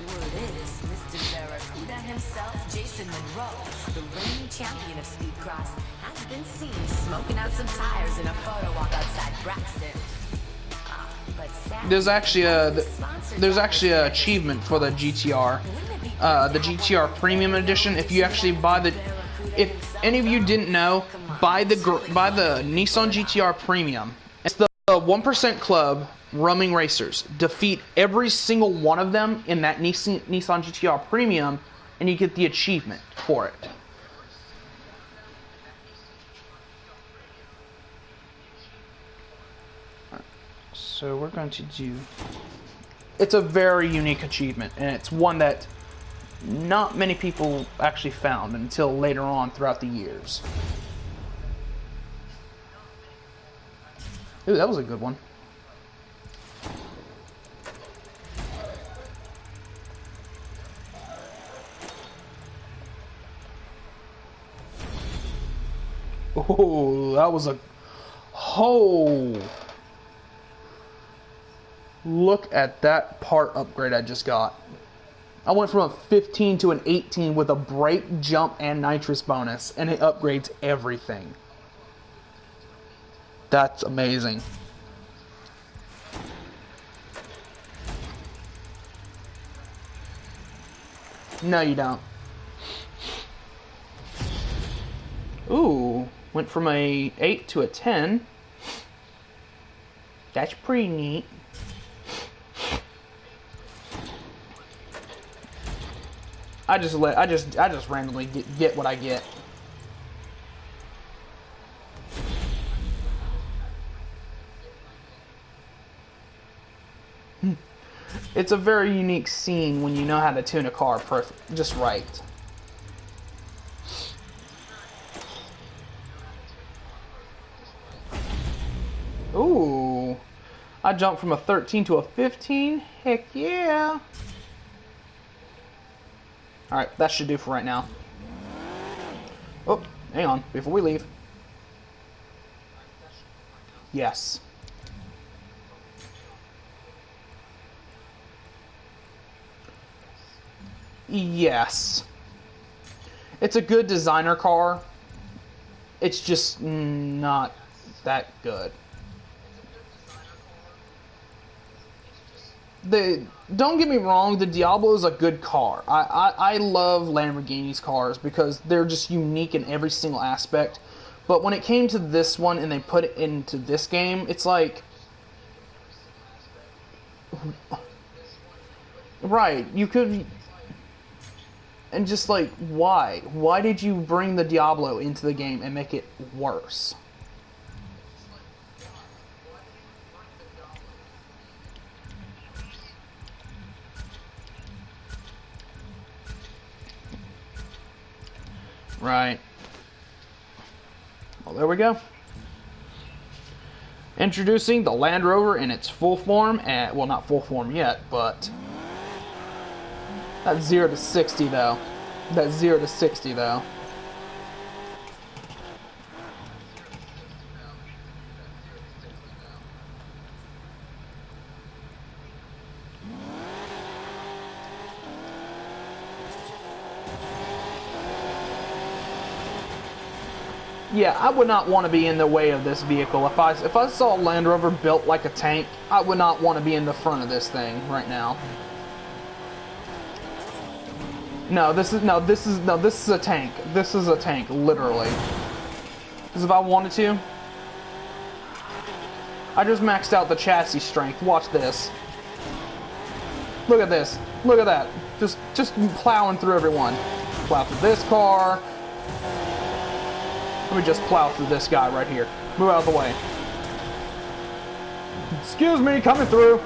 Word is, Mr. Barracuda himself, Jason Monroe, the reigning champion of Speed Cross, has been seen smoking out some tires in a photo walk outside Braxton. There's actually a achievement for the GTR, the GTR Premium Edition. If you actually buy the, if any of you didn't know, buy the Nissan GTR Premium. It's the 1% Club roaming racers. Defeat every single one of them in that Nissan GTR Premium, and you get the achievement for it. So we're going to do... It's a very unique achievement, and it's one that not many people actually found until later on throughout the years. Ooh, that was a good one. Oh, that was a... Oh! Look at that part upgrade I just got. I went from a 15 to an 18 with a brake, jump, and nitrous bonus, and it upgrades everything. That's amazing. No, you don't. Ooh, went from a 8 to a 10. That's pretty neat. I just randomly get what I get. It's a very unique scene when you know how to tune a car just right. Ooh, I jumped from a 13 to a 15. Heck yeah. Alright, that should do for right now. Oh, hang on, before we leave. Yes. Yes. It's a good designer car. It's just not that good. don't get me wrong, the Diablo is a good car. I love Lamborghini's cars because they're just unique in every single aspect. But when it came to this one and they put it into this game, it's like... Right, you could... And just like, why? Why did you bring the Diablo into the game and make it worse? Right. Well, there we go. Introducing the Land Rover in its full form, and well, not full form yet, but that's 0 to 60 though. That's 0 to 60 though. Yeah, I would not want to be in the way of this vehicle. If I saw a Land Rover built like a tank, I would not want to be in the front of this thing right now. No, this is a tank. This is a tank, literally. Because if I wanted to, I just maxed out the chassis strength. Watch this. Look at this. Look at that. Just plowing through everyone. Plow through this car. Let me just plow through this guy right here. Move out of the way. Excuse me, coming through.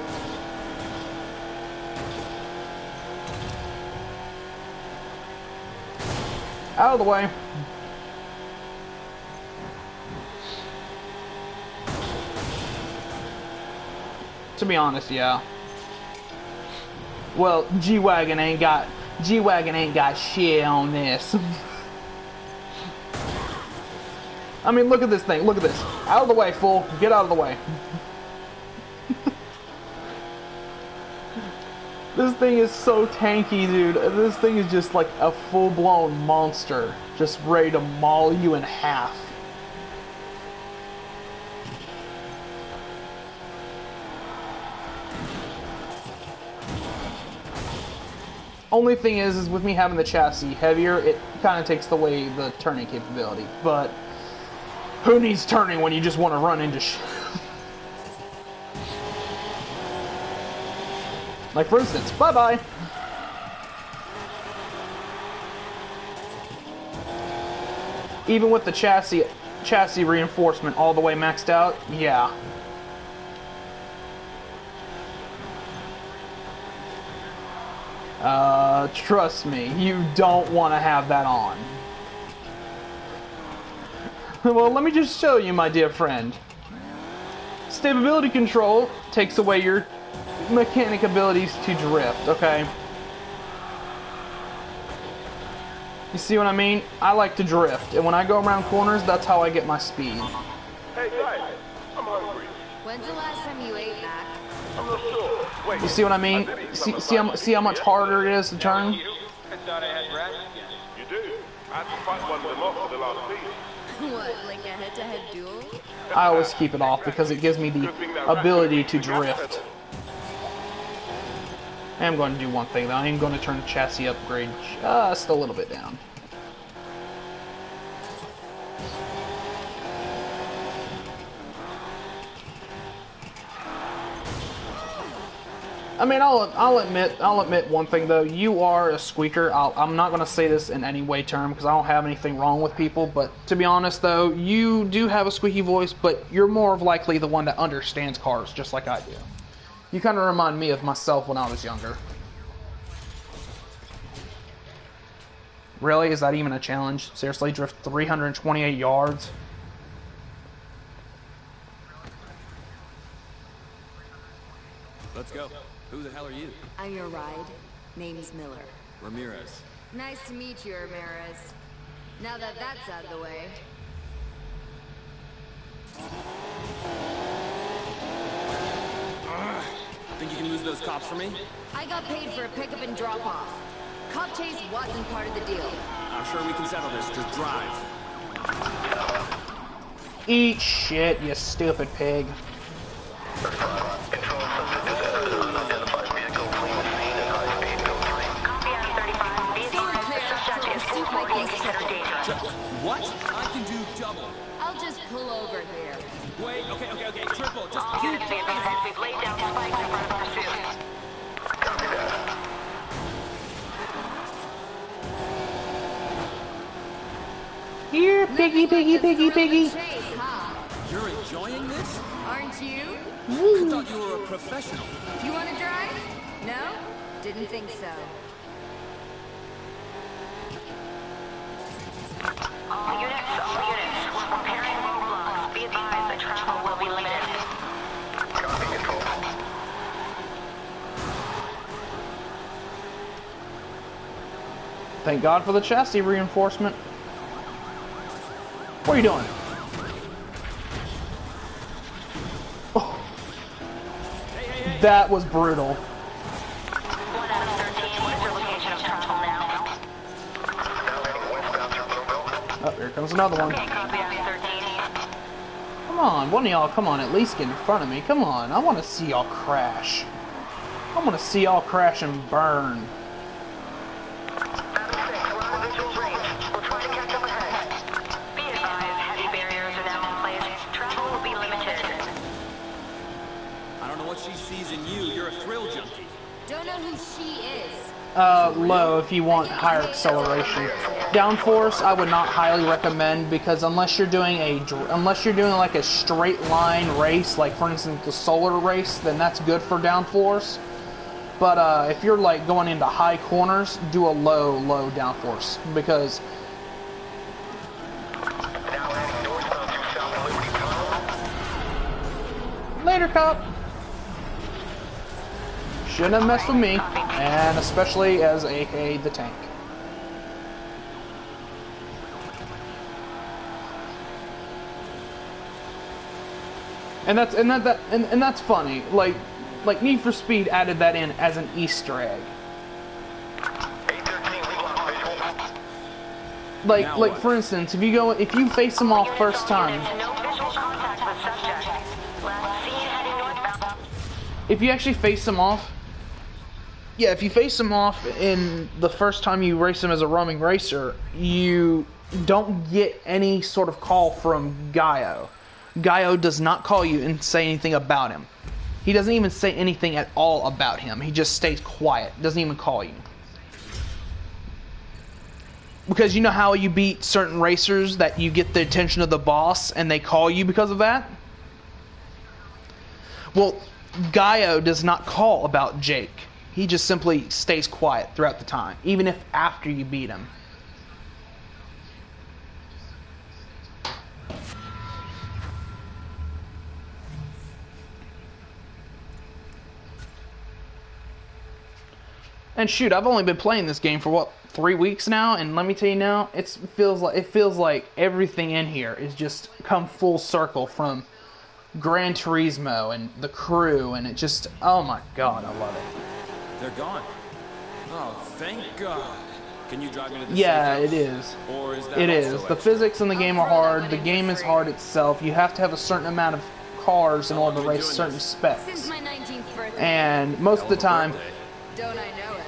Out of the way. To be honest, yeah. Well, G-Wagon ain't got shit on this. I mean, look at this thing. Look at this. Out of the way, fool. Get out of the way. This thing is so tanky, dude. This thing is just like a full-blown monster. Just ready to maul you in half. Only thing is with me having the chassis heavier, it kind of takes away the turning capability. But who needs turning when you just want to run into shit? Like, for instance, bye-bye. Even with the chassis reinforcement all the way maxed out, yeah. Trust me, you don't want to have that on. Well, let me just show you, my dear friend. Stability control takes away your mechanic abilities to drift, okay? You see what I mean? I like to drift, and when I go around corners, that's how I get my speed. Hey guys, I'm hungry. When's the last time you ate, Mac? I'm not sure. Wait. You see what I mean? See how much harder it is to turn? I thought I had breakfast. You do. I had to fight one of them off for the last piece. What, like a head-to-head duel? I always keep it off because it gives me the ability to drift. I am going to do one thing though. I am going to turn the chassis upgrade just a little bit down. I mean, I'll admit one thing though. You are a squeaker. I'm not going to say this in any way term because I don't have anything wrong with people. But to be honest though, you do have a squeaky voice, but you're more of likely the one that understands cars just like I do. You kind of remind me of myself when I was younger. Really? Is that even a challenge? Seriously, drift 328 yards? Let's go. Who the hell are you? I'm your ride. Name's Miller. Ramirez. Nice to meet you, Ramirez. Now that that's out of the way. Think you can lose those cops for me? I got paid for a pickup and drop-off. Cop chase wasn't part of the deal. I'm sure we can settle this. Just drive. Eat shit, you stupid pig. Control, subject identified. can do double. I'll just pull over here. Wait, okay, triple. Just Units be advised, we've laid down spikes in front of pursuit. Copy that. Here, piggy, piggy, piggy, piggy. Chase, huh? You're enjoying this? Aren't you? I thought you were a professional. You want to drive? No? Didn't think so. All units. We're preparing roadblocks. Be advised that travel will be limited. Copy, control. Thank God for the chassis reinforcement. What are you doing? Oh. That was brutal. 1 out of 13. What is your location of travel now? Now heading westbound through Bluebell. Oh, here comes another one. Okay, copy that, 13. Come on, one of y'all, come on, at least get in front of me. Come on, I want to see y'all crash. I want to see y'all crash and burn. She sees in you, you're a thrill junkie. Don't know who she is. Low if you want higher acceleration. Downforce I would not highly recommend because unless you're doing like a straight line race, like for instance the solar race, then that's good for downforce. But if you're like going into high corners, do a low downforce because later, cop. Shouldn't have messed with me, and especially as aka the tank. And that's funny. Like Need for Speed added that in as an Easter egg. Like for instance, if you face them off first time. If you actually face them off. Yeah, if you face them off in the first time you race them as a roaming racer, you don't get any sort of call from Gaio. Gaio does not call you and say anything about him. He doesn't even say anything at all about him. He just stays quiet, doesn't even call you. Because you know how you beat certain racers that you get the attention of the boss and they call you because of that? Well, Gaio does not call about Jake. He just simply stays quiet throughout the time, even if after you beat him. And shoot, I've only been playing this game for what, 3 weeks now, and let me tell you now, it feels like everything in here is just come full circle from Gran Turismo and the crew, and it just, oh my god, I love it. They're gone. Oh, thank God. Can you drive me to the Yeah, safe house? it is. Or is that It is. also The extra? physics in the game are hard. The game is hard itself. You have to have a certain amount of cars in order to race certain specs. Since my 19th birthday. And most of the time, Don't I know it?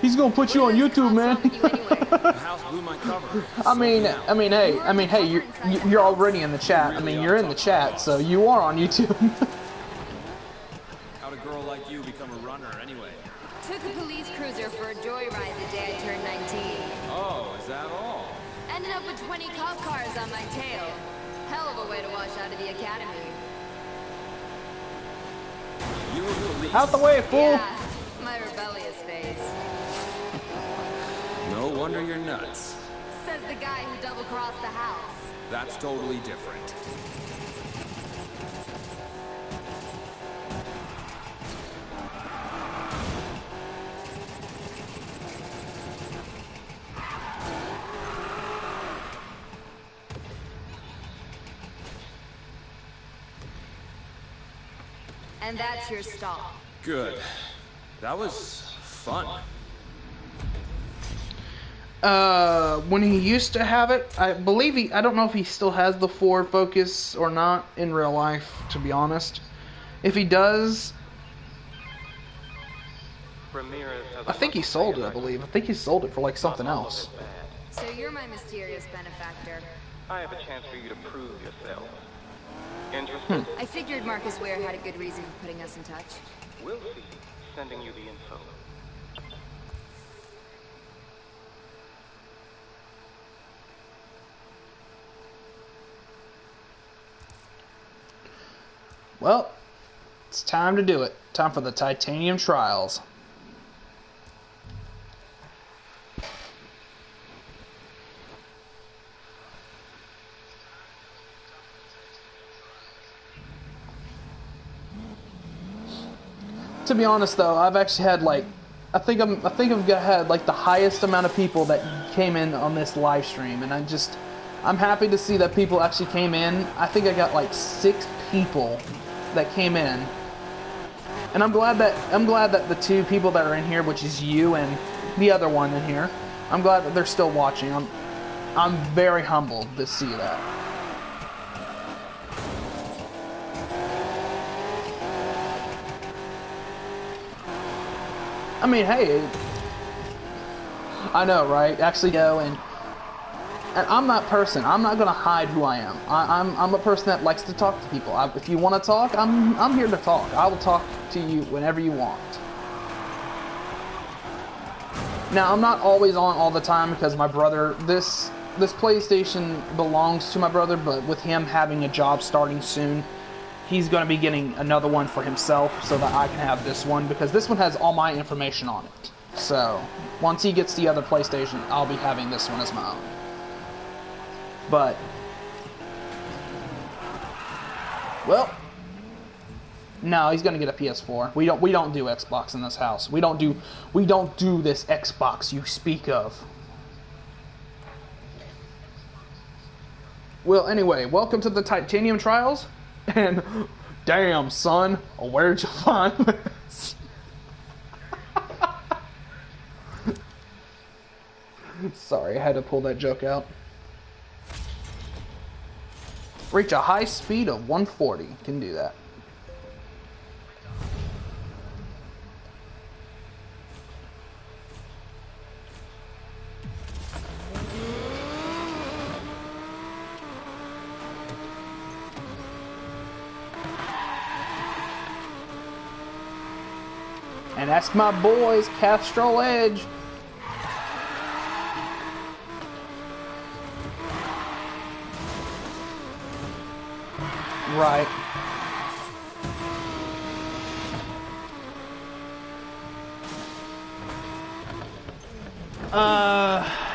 he's gonna put you on YouTube, man. The house blew my cover. I mean, hey, you're already in the chat. I mean, you're in the chat, so you are on YouTube. How'd a girl like you become a runner anyway? Took a police cruiser for a joyride the day I turned 19. Oh, is that all? Ended up with 20 cop cars on my tail. Hell of a way to wash out of the academy. You were police. Out the way, fool! Yeah, my rebellious phase. No wonder you're nuts. Says the guy who double-crossed the house. That's totally different. And that's your stop. Good. That was fun. When he used to have it, I don't know if he still has the Ford Focus or not in real life, to be honest. If he does, I think he sold it, I believe. I think he sold it for like something else. So you're my mysterious benefactor. I have a chance for you to prove yourself. Interested? I figured Marcus Ware had a good reason for putting us in touch. We'll see. Sending you the info. Well, it's time to do it. Time for the titanium trials. To be honest, though, I've actually had like, I think I've had like the highest amount of people that came in on this live stream, and I'm happy to see that people actually came in. I think I got like 6 people that came in, and I'm glad that the 2 people that are in here, which is you and the other one in here, I'm glad that they're still watching. I'm very humbled to see that. I mean, hey, I know, right? Actually go and I'm that person. I'm not gonna hide who I am. I'm a person that likes to talk to people. If you want to talk, I'm here to talk. I will talk to you whenever you want. Now, I'm not always on all the time because my brother, this PlayStation belongs to my brother, but with him having a job starting soon, he's going to be getting another one for himself so that I can have this one, because this one has all my information on it. So, once he gets the other PlayStation, I'll be having this one as my own. But, well, no, he's going to get a PS4. We don't do Xbox in this house. We don't do this Xbox you speak of. Well, anyway, welcome to the Titanium Trials. And, damn, son, where'd you find this? Sorry, I had to pull that joke out. Reach a high speed of 140. Can do that. And that's my boys, Castrol Edge. Right.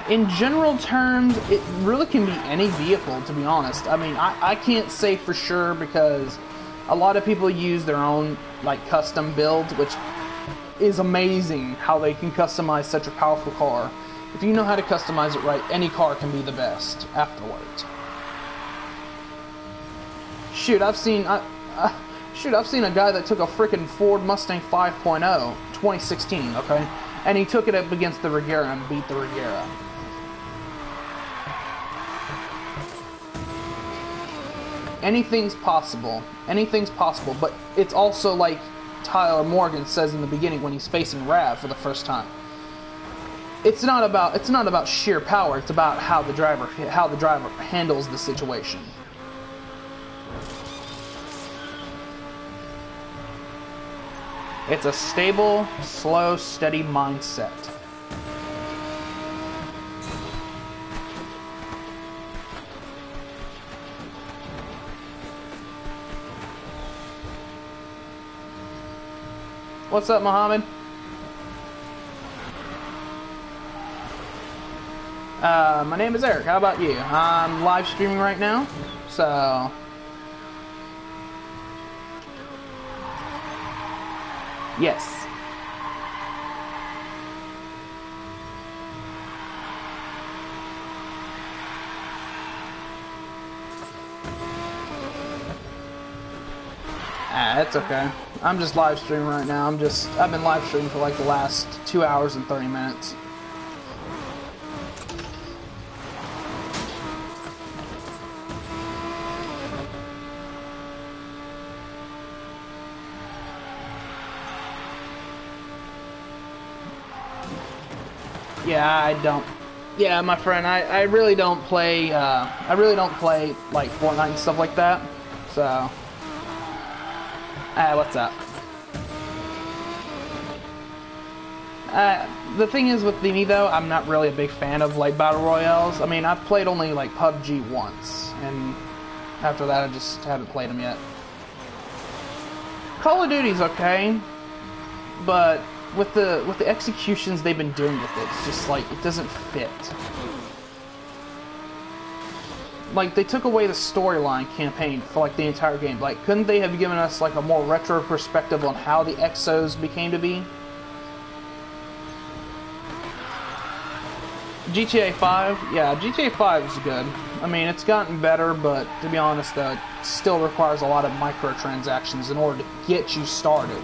In general terms, it really can be any vehicle, to be honest. I mean, I can't say for sure because a lot of people use their own, like, custom builds, which is amazing how they can customize such a powerful car. If you know how to customize it right, any car can be the best afterwards. Shoot, I've seen a guy that took a freaking Ford Mustang 5.0 2016, okay? And he took it up against the Regera and beat the Regera. Anything's possible. Anything's possible, but it's also like Tyler Morgan says in the beginning when he's facing Rav for the first time. It's not about sheer power, it's about how the driver handles the situation. It's a stable, slow, steady mindset. What's up, Mohammed? My name is Eric. How about you? I'm live streaming right now, so yes. It's okay. I'm just live streaming right now. I've been live streaming for like the last 2 hours and 30 minutes. Yeah, Yeah, my friend, I really don't play, like, Fortnite and stuff like that, so... what's up? The thing is with me, though, I'm not really a big fan of, like, Battle Royales. I mean, I've played only, like, PUBG once, and after that I just haven't played them yet. Call of Duty's okay, but with the executions they've been doing with it, it's just like it doesn't fit. Like they took away the storyline campaign for like the entire game. Like couldn't they have given us like a more retro perspective on how the Exos became to be? GTA 5, yeah, GTA 5 is good. I mean, it's gotten better, but to be honest, it still requires a lot of microtransactions in order to get you started.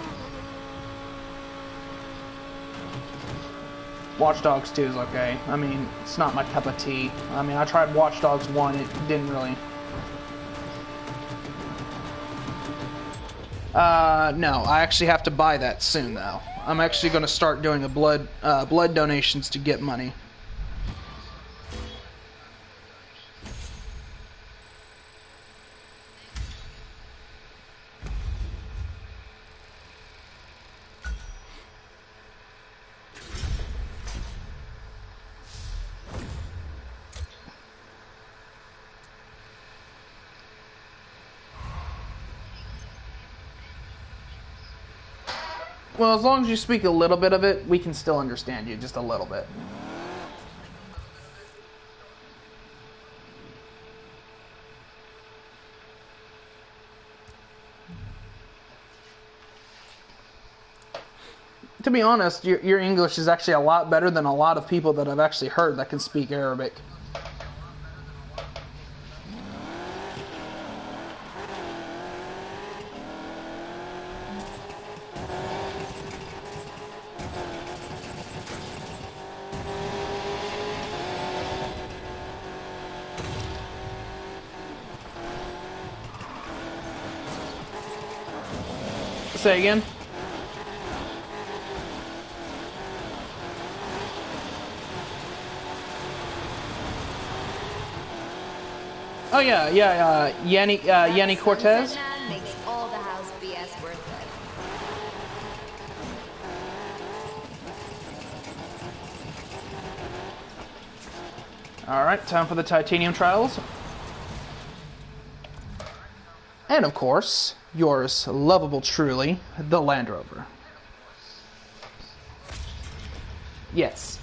Watch Dogs 2 is okay. I mean, it's not my cup of tea. I mean, I tried Watch Dogs 1, it didn't really... No, I actually have to buy that soon, though. I'm actually going to start doing a blood donations to get money. Well, as long as you speak a little bit of it, we can still understand you, just a little bit. To be honest, your English is actually a lot better than a lot of people that I've actually heard that can speak Arabic. Say again? Oh yeah, Yanni Cortez. Makes all the house BS worth it. All right, time for the titanium trials. And of course, yours lovable truly, the Land Rover. Yes.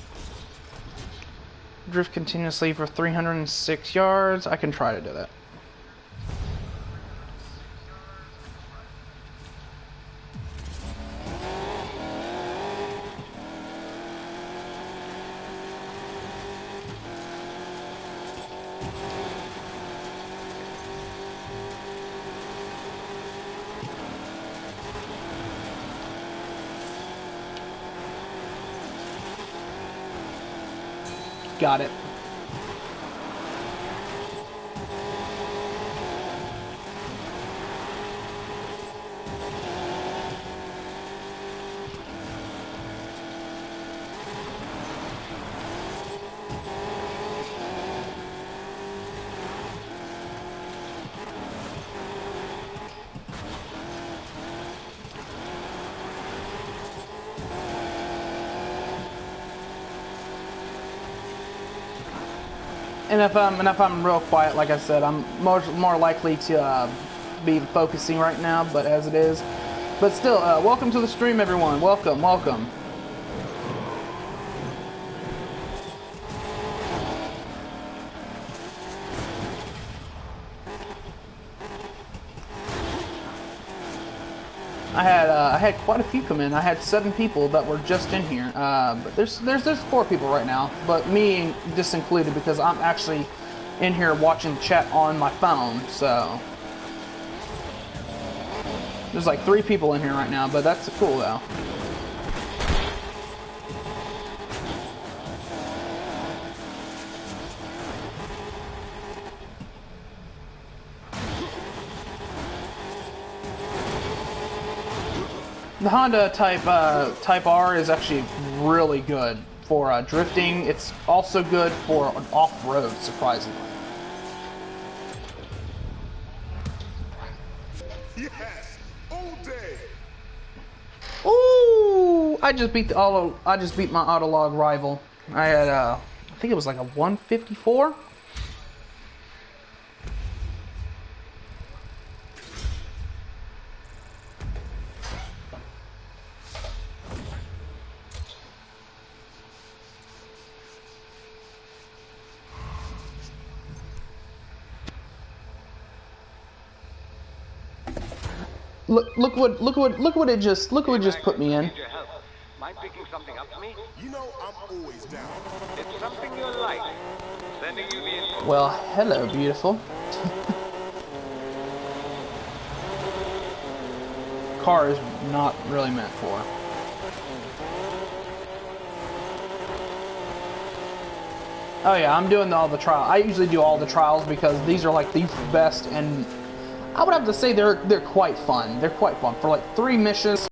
Drift continuously for 306 yards. I can try to do that. Got it. And if I'm real quiet, like I said, I'm more likely to be focusing right now, but as it is. But still, welcome to the stream, everyone. Welcome, welcome. I had quite a few come in. I had 7 people that were just in here. But there's 4 people right now, but me just included because I'm actually in here watching chat on my phone. So there's like 3 people in here right now, but that's cool though. The Honda Type R is actually really good. for drifting. It's also good for off-road, surprisingly. Yes, all day. Ooh! I just beat my Autolog rival. I had I think it was like a 154. Look what it just put me in. Mind picking something up for me? You know I'm always down. It's something you like. Sending you the info. Well, hello, beautiful. Car is not really meant for. Oh yeah, I'm doing all the trials. I usually do all the trials because these are like the best, and I would have to say they're quite fun. They're quite fun for like 3 missions.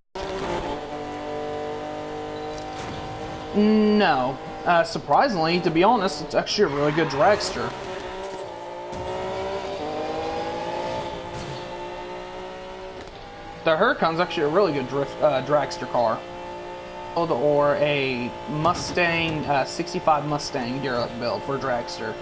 No, surprisingly, to be honest, it's actually a really good dragster. The Huracan's actually a really good dragster car. Or a Mustang, 65 Mustang derelict build for a dragster.